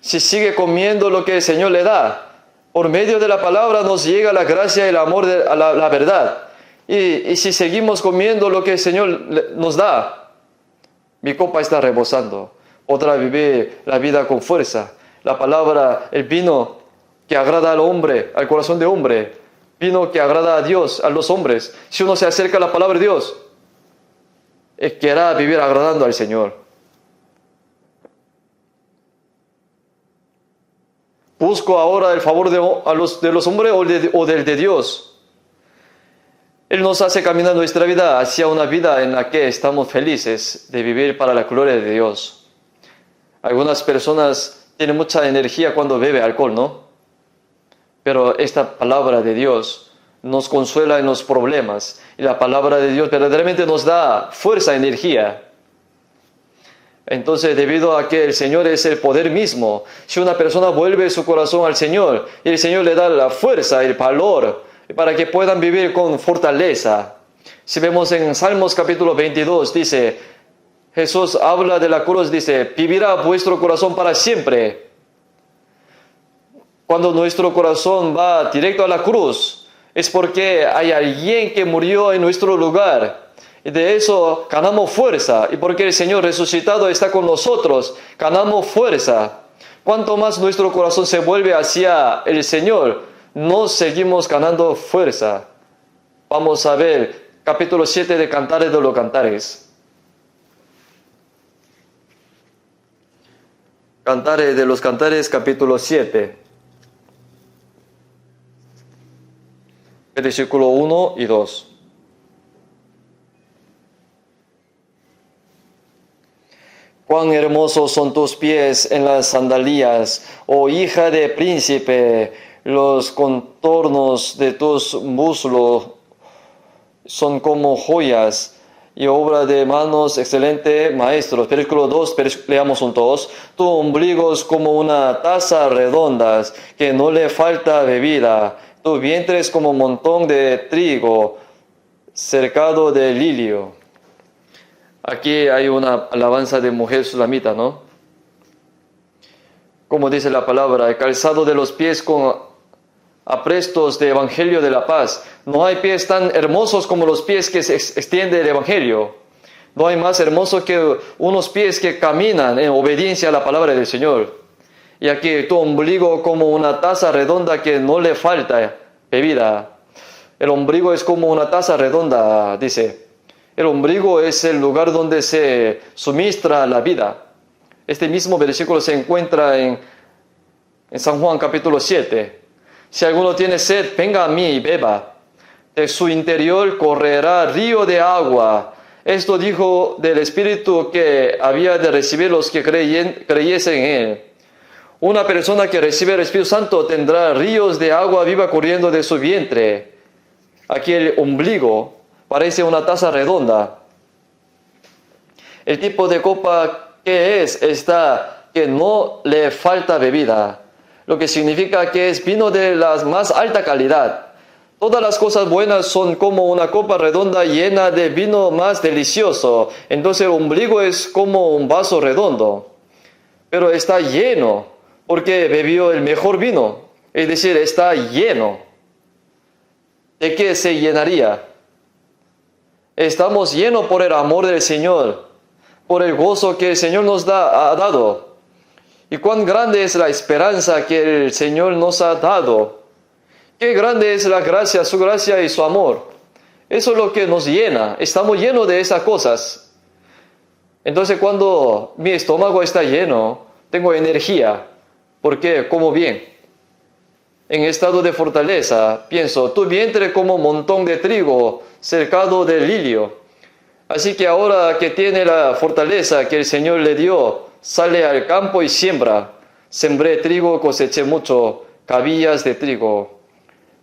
si sigue comiendo lo que el Señor le da, por medio de la palabra nos llega la gracia y el amor a la verdad. Y si seguimos comiendo lo que el Señor nos da, mi copa está rebosando. Podrá vivir la vida con fuerza. La palabra, el vino que agrada al hombre, al corazón de hombre, vino que agrada a Dios, a los hombres. Si uno se acerca a la palabra de Dios, querrá vivir agradando al Señor. ¿Busco ahora el favor de los hombres o del de Dios? Él nos hace caminar nuestra vida hacia una vida en la que estamos felices de vivir para la gloria de Dios. Algunas personas tienen mucha energía cuando bebe alcohol, ¿no? Pero esta palabra de Dios nos consuela en los problemas. Y la palabra de Dios verdaderamente nos da fuerza, energía. Entonces, debido a que el Señor es el poder mismo, si una persona vuelve su corazón al Señor, y el Señor le da la fuerza, el valor, para que puedan vivir con fortaleza. Si vemos en Salmos capítulo 22, dice, Jesús habla de la cruz, dice, vivirá vuestro corazón para siempre. Cuando nuestro corazón va directo a la cruz, es porque hay alguien que murió en nuestro lugar. Y de eso ganamos fuerza. Y porque el Señor resucitado está con nosotros, ganamos fuerza. Cuanto más nuestro corazón se vuelve hacia el Señor, nos seguimos ganando fuerza. Vamos a ver capítulo 7 de Cantares de los Cantares. Cantares de los Cantares, capítulo 7. Versículo 1 y 2. Cuán hermosos son tus pies en las sandalias, oh hija de príncipe, los contornos de tus muslos son como joyas, y obra de manos excelente maestros. Versículo 2, leamos juntos. Tu ombligo es como una taza redonda que no le falta bebida. Tu vientre es como un montón de trigo cercado de lirio. Aquí hay una alabanza de mujer sulamita, ¿no? Como dice la palabra, el calzado de los pies con aprestos de evangelio de la paz. No hay pies tan hermosos como los pies que se extiende el evangelio. No hay más hermoso que unos pies que caminan en obediencia a la palabra del Señor. Y aquí tu ombligo como una taza redonda que no le falta bebida. El ombligo es como una taza redonda, dice. El ombligo es el lugar donde se suministra la vida. Este mismo versículo se encuentra en San Juan capítulo 7. Si alguno tiene sed, venga a mí y beba. De su interior correrá río de agua. Esto dijo del Espíritu que había de recibir los que creyesen en Él. Una persona que recibe el Espíritu Santo tendrá ríos de agua viva corriendo de su vientre. Aquí el ombligo parece una taza redonda. El tipo de copa que es esta que no le falta bebida, lo que significa que es vino de la más alta calidad. Todas las cosas buenas son como una copa redonda llena de vino más delicioso. Entonces el ombligo es como un vaso redondo, pero está lleno porque bebió el mejor vino. Es decir, está lleno. ¿De qué se llenaría? Estamos llenos por el amor del Señor, por el gozo que el Señor nos ha dado. Y cuán grande es la esperanza que el Señor nos ha dado. Qué grande es la gracia, su gracia y su amor. Eso es lo que nos llena. Estamos llenos de esas cosas. Entonces cuando mi estómago está lleno, tengo energía. Porque como bien. En estado de fortaleza, pienso, tu vientre como un montón de trigo cercado de lirio. Así que ahora que tiene la fortaleza que el Señor le dio, sale al campo y siembra. Sembré trigo, coseché mucho, cabillas de trigo.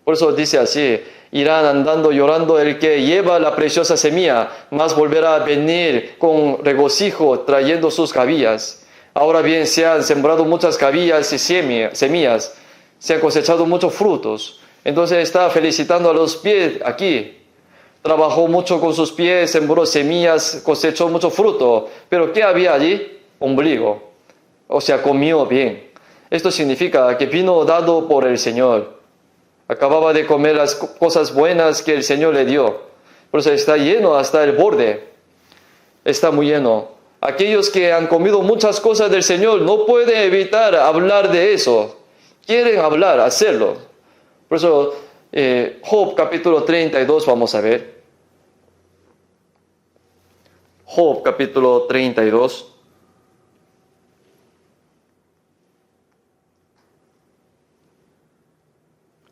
Por eso dice así, irán andando llorando el que lleva la preciosa semilla, mas volverá a venir con regocijo trayendo sus cabillas. Ahora bien, se han sembrado muchas cabillas y semillas, se han cosechado muchos frutos. Entonces está felicitando a los pies aquí. Trabajó mucho con sus pies, sembró semillas, cosechó mucho fruto. Pero ¿qué había allí? Ombligo. O sea, comió bien. Esto significa que vino dado por el Señor. Acababa de comer las cosas buenas que el Señor le dio. Por eso está lleno hasta el borde. Está muy lleno. Aquellos que han comido muchas cosas del Señor no pueden evitar hablar de eso. Quieren hablar, hacerlo. Por eso, Job capítulo 32, vamos a ver. Job capítulo 32.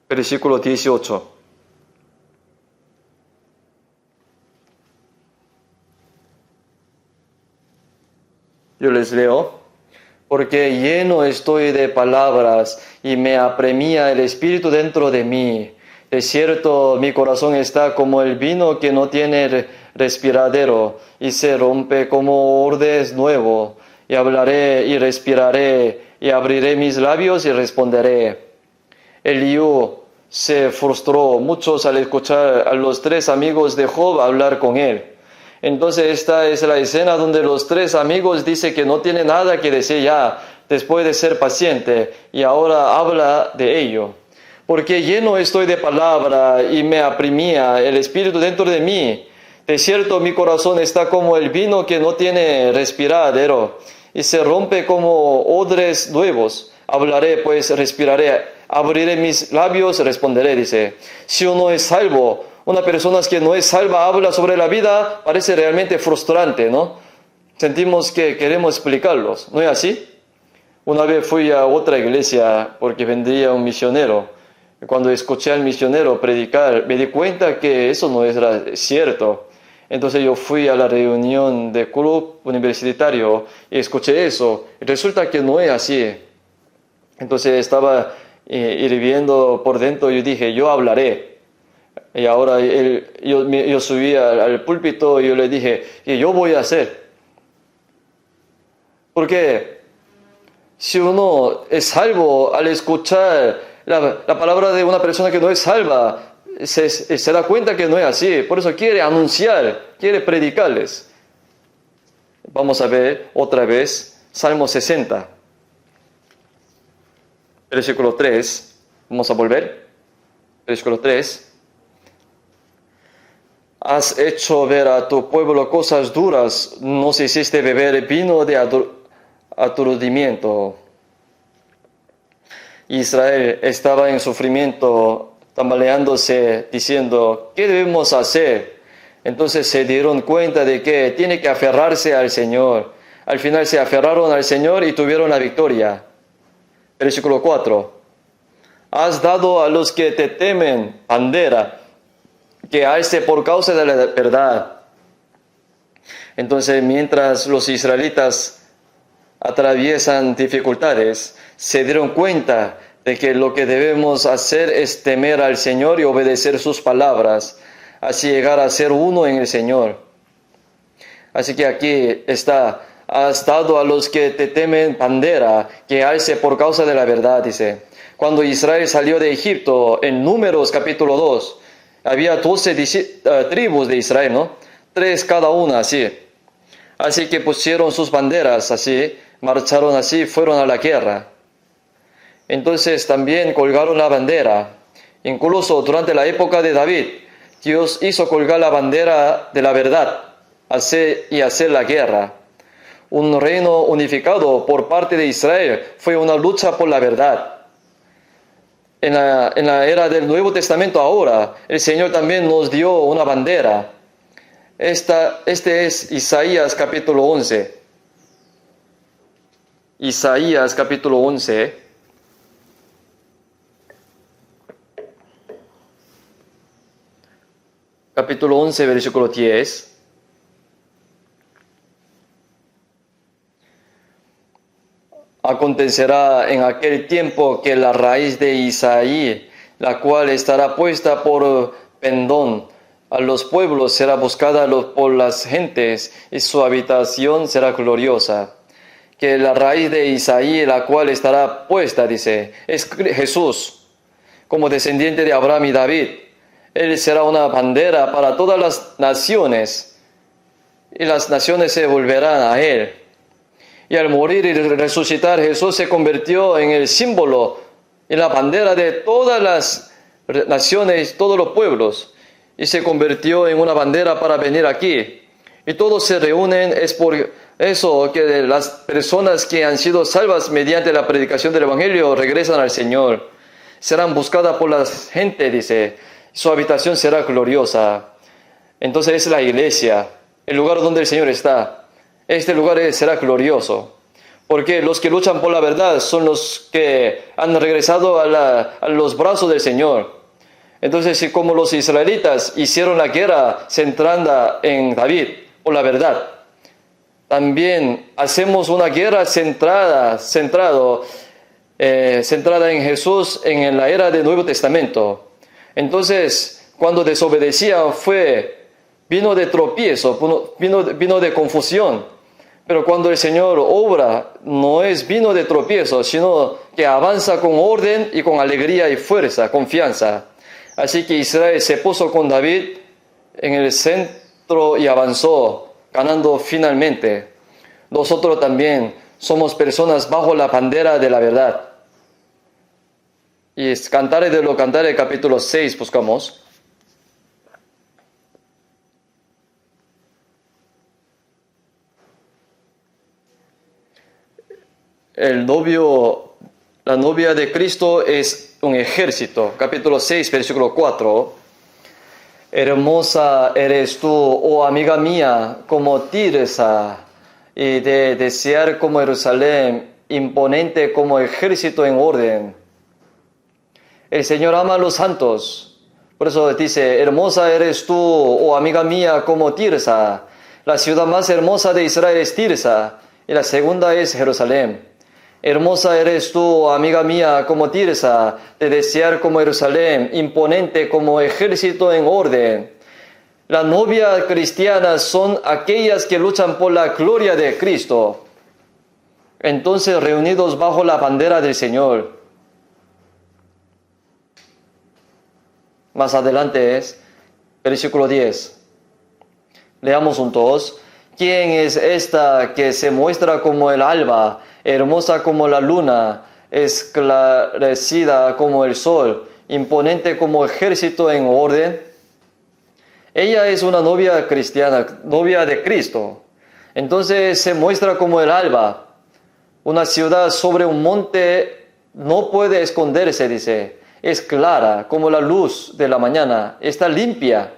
Versículo 18. Yo les leo. Porque lleno estoy de palabras y me apremia el Espíritu dentro de mí. De cierto, mi corazón está como el vino que no tiene respiradero y se rompe como ordes nuevo. Y hablaré y respiraré y abriré mis labios y responderé. Eliú se frustró muchos al escuchar a los tres amigos de Job hablar con él. Entonces esta es la escena donde los tres amigos dicen que no tiene nada que decir ya después de ser paciente y ahora habla de ello. Porque lleno estoy de palabra y me apremia el Espíritu dentro de mí. De cierto mi corazón está como el vino que no tiene respiradero y se rompe como odres nuevos. Hablaré pues, respiraré, abriré mis labios, responderé, dice. Si uno es salvo, una persona que no es salva habla sobre la vida, parece realmente frustrante, ¿no? Sentimos que queremos explicarlos, ¿no es así? Una vez fui a otra iglesia porque vendría un misionero. Cuando escuché al misionero predicar, me di cuenta que eso no era cierto. Entonces yo fui a la reunión del club universitario y escuché eso. Y resulta que no es así. Entonces estaba hirviendo por dentro y yo dije, yo hablaré. Y ahora yo subí al púlpito y yo le dije, ¿qué yo voy a hacer? Porque si uno es salvo, al escuchar la palabra de una persona que no es salva, se da cuenta que no es así. Por eso quiere anunciar, quiere predicarles. Vamos a ver otra vez Salmo 60, versículo 3. Vamos a volver. Versículo 3. Has hecho ver a tu pueblo cosas duras, nos hiciste beber vino de aturdimiento. Israel estaba en sufrimiento, tambaleándose, diciendo, ¿qué debemos hacer? Entonces se dieron cuenta de que tiene que aferrarse al Señor. Al final se aferraron al Señor y tuvieron la victoria. Versículo 4. Has dado a los que te temen bandera, que alce por causa de la verdad. Entonces, mientras los israelitas atraviesan dificultades, se dieron cuenta de que lo que debemos hacer es temer al Señor y obedecer sus palabras, así llegar a ser uno en el Señor. Así que aquí está, has dado a los que te temen bandera, que alce por causa de la verdad, dice. Cuando Israel salió de Egipto, en Números capítulo 2, había 12 tribus de Israel, ¿no? 3 cada una, así. Así que pusieron sus banderas, así, marcharon así, fueron a la guerra. Entonces también colgaron la bandera. Incluso durante la época de David, Dios hizo colgar la bandera de la verdad, hacer la guerra. Un reino unificado por parte de Israel fue una lucha por la verdad. En la era del Nuevo Testamento ahora, el Señor también nos dio una bandera. Este es Isaías capítulo 11. Isaías capítulo 11. Capítulo 11, versículo 10. Acontecerá en aquel tiempo que la raíz de Isaí, la cual estará puesta por pendón a los pueblos, será buscada por las gentes, y su habitación será gloriosa. Que la raíz de Isaí, la cual estará puesta, dice, es Jesús, como descendiente de Abraham y David. Él será una bandera para todas las naciones, y las naciones se volverán a él. Y al morir y resucitar, Jesús se convirtió en el símbolo, en la bandera de todas las naciones, todos los pueblos. Y se convirtió en una bandera para venir aquí. Y todos se reúnen, es por eso que las personas que han sido salvas mediante la predicación del Evangelio regresan al Señor. Serán buscadas por la gente, dice. Su habitación será gloriosa. Entonces es la iglesia, el lugar donde el Señor está. Este lugar será glorioso, porque los que luchan por la verdad son los que han regresado a los brazos del Señor. Entonces, si como los israelitas hicieron la guerra centrada en David por la verdad, también hacemos una guerra centrada en Jesús en la era del Nuevo Testamento. Entonces, cuando desobedecían vino de tropiezo, vino de confusión. Pero cuando el Señor obra, no es vino de tropiezo, sino que avanza con orden y con alegría y fuerza, confianza. Así que Israel se puso con David en el centro y avanzó, ganando finalmente. Nosotros también somos personas bajo la bandera de la verdad. Y es Cantares de los Cantares, capítulo 6, buscamos. La novia de Cristo es un ejército. Capítulo 6, versículo 4. Hermosa eres tú, oh amiga mía, como Tirsa, y de desear como Jerusalén, imponente como ejército en orden. El Señor ama a los santos. Por eso dice, hermosa eres tú, oh amiga mía, como Tirsa. La ciudad más hermosa de Israel es Tirsa, y la segunda es Jerusalén. Hermosa eres tú, amiga mía, como Tirsa, de desear como Jerusalén, imponente como ejército en orden. Las novias cristianas son aquellas que luchan por la gloria de Cristo. Entonces, reunidos bajo la bandera del Señor. Más adelante es versículo 10. Leamos juntos. ¿Quién es esta que se muestra como el alba, hermosa como la luna, esclarecida como el sol, imponente como ejército en orden? Ella es una novia cristiana, novia de Cristo. Entonces se muestra como el alba. Una ciudad sobre un monte no puede esconderse, dice. Es clara como la luz de la mañana, está limpia.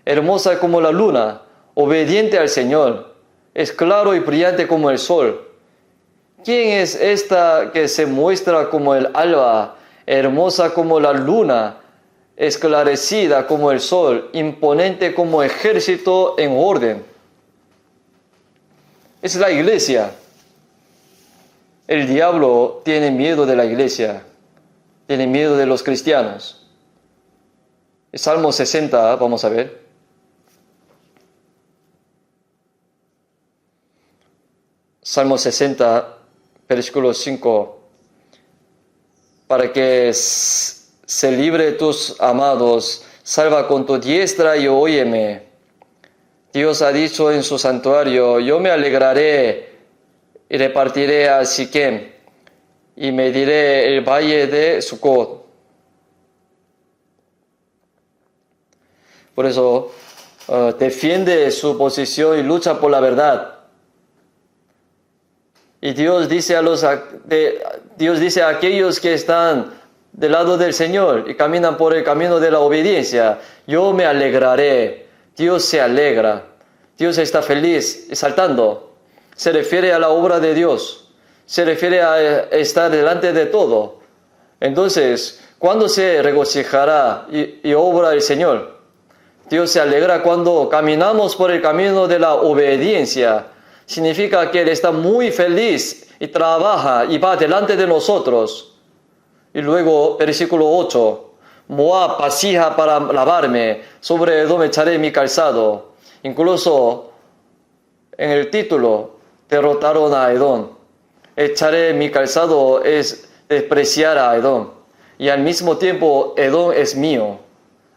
Hermosa como la luna, obediente al Señor, es claro y brillante como el sol. ¿Quién es esta que se muestra como el alba, hermosa como la luna, esclarecida como el sol, imponente como ejército en orden? Es la iglesia. El diablo tiene miedo de la iglesia, tiene miedo de los cristianos. Salmo 60, vamos a ver. Salmo 60, versículo 5. Para que se libre tus amados, salva con tu diestra y óyeme. Dios ha dicho en su santuario, yo me alegraré y repartiré a Siquem y mediré el valle de Sucot. Por eso, defiende su posición y lucha por la verdad. Y Dios dice a aquellos que están del lado del Señor y caminan por el camino de la obediencia, yo me alegraré. Dios se alegra. Dios está feliz, saltando. Se refiere a la obra de Dios. Se refiere a estar delante de todo. Entonces, ¿cuándo se regocijará y obra el Señor? Dios se alegra cuando caminamos por el camino de la obediencia. Significa que Él está muy feliz y trabaja y va delante de nosotros. Y luego, versículo 8. Moab pasija para lavarme, sobre Edom echaré mi calzado. Incluso en el título, derrotaron a Edom. Echaré mi calzado es despreciar a Edom. Y al mismo tiempo, Edom es mío.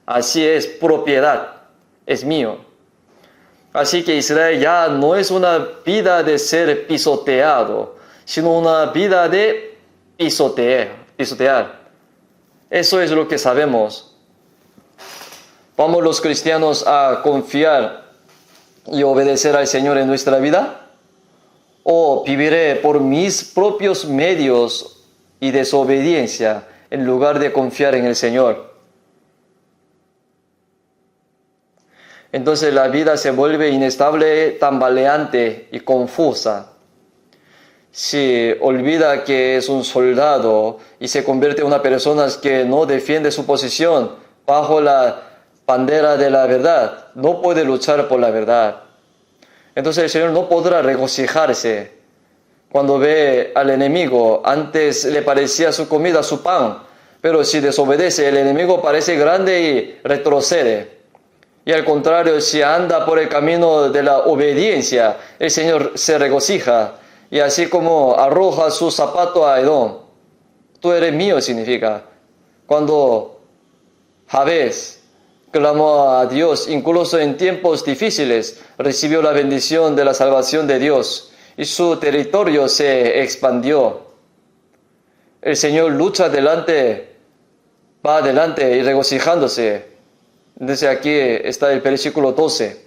Así es, propiedad, es mío. Así que Israel ya no es una vida de ser pisoteado, sino una vida de pisotear. Eso es lo que sabemos. ¿Vamos los cristianos a confiar y obedecer al Señor en nuestra vida? ¿O viviré por mis propios medios y desobediencia en lugar de confiar en el Señor? Entonces la vida se vuelve inestable, tambaleante y confusa. Si olvida que es un soldado y se convierte en una persona que no defiende su posición bajo la bandera de la verdad, no puede luchar por la verdad. Entonces el Señor no podrá regocijarse cuando ve al enemigo. Antes le parecía su comida, su pan, pero si desobedece, el enemigo parece grande y retrocede. Y al contrario, si anda por el camino de la obediencia, el Señor se regocija. Y así como arroja su zapato a Edom, tú eres mío, significa. Cuando Jabez clamó a Dios, incluso en tiempos difíciles, recibió la bendición de la salvación de Dios. Y su territorio se expandió. El Señor lucha adelante, va adelante y regocijándose. Entonces aquí está el versículo 12.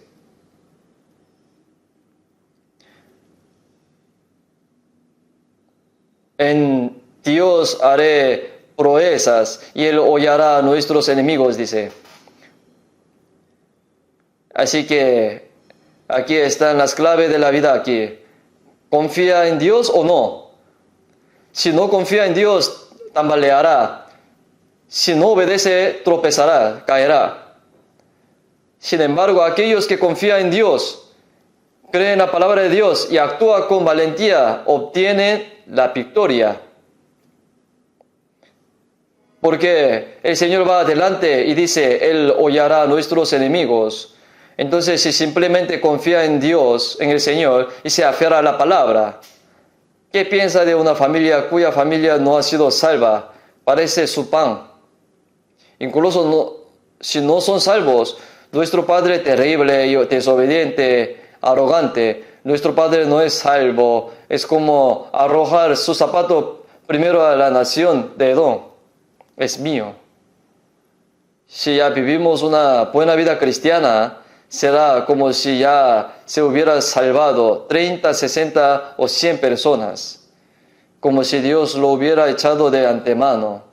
En Dios haré proezas y Él hollará a nuestros enemigos, dice. Así que aquí están las claves de la vida aquí. ¿Confía en Dios o no? Si no confía en Dios, tambaleará. Si no obedece, tropezará, caerá. Sin embargo, aquellos que confían en Dios, creen en la palabra de Dios y actúan con valentía, obtienen la victoria. Porque el Señor va adelante y dice, Él hollará a nuestros enemigos. Entonces, si simplemente confía en Dios, en el Señor, y se aferra a la palabra, ¿qué piensa de una familia cuya familia no ha sido salva? Parece su pan. Incluso si no son salvos, nuestro padre terrible y desobediente, arrogante, nuestro padre no es salvo. Es como arrojar su zapato primero a la nación de Edom. Es mío. Si ya vivimos una buena vida cristiana, será como si ya se hubiera salvado 30, 60 o 100 personas, como si Dios lo hubiera echado de antemano.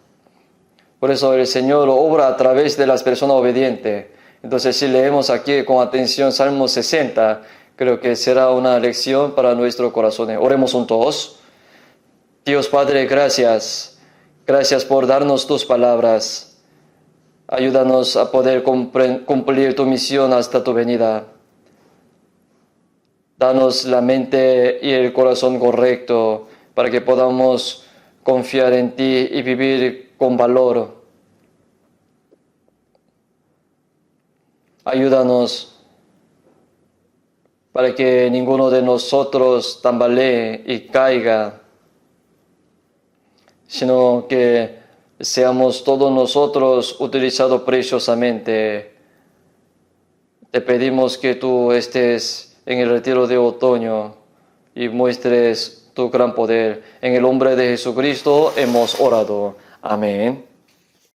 Por eso el Señor obra a través de las personas obedientes. Entonces, si leemos aquí con atención Salmo 60, creo que será una lección para nuestros corazones. Oremos juntos. Dios Padre, gracias. Gracias por darnos tus palabras. Ayúdanos a poder cumplir tu misión hasta tu venida. Danos la mente y el corazón correcto para que podamos confiar en ti y vivir con valor. Ayúdanos para que ninguno de nosotros tambalee y caiga, sino que seamos todos nosotros utilizados preciosamente. Te pedimos que tú estés en el retiro de otoño y muestres tu gran poder. En el nombre de Jesucristo hemos orado. Amén.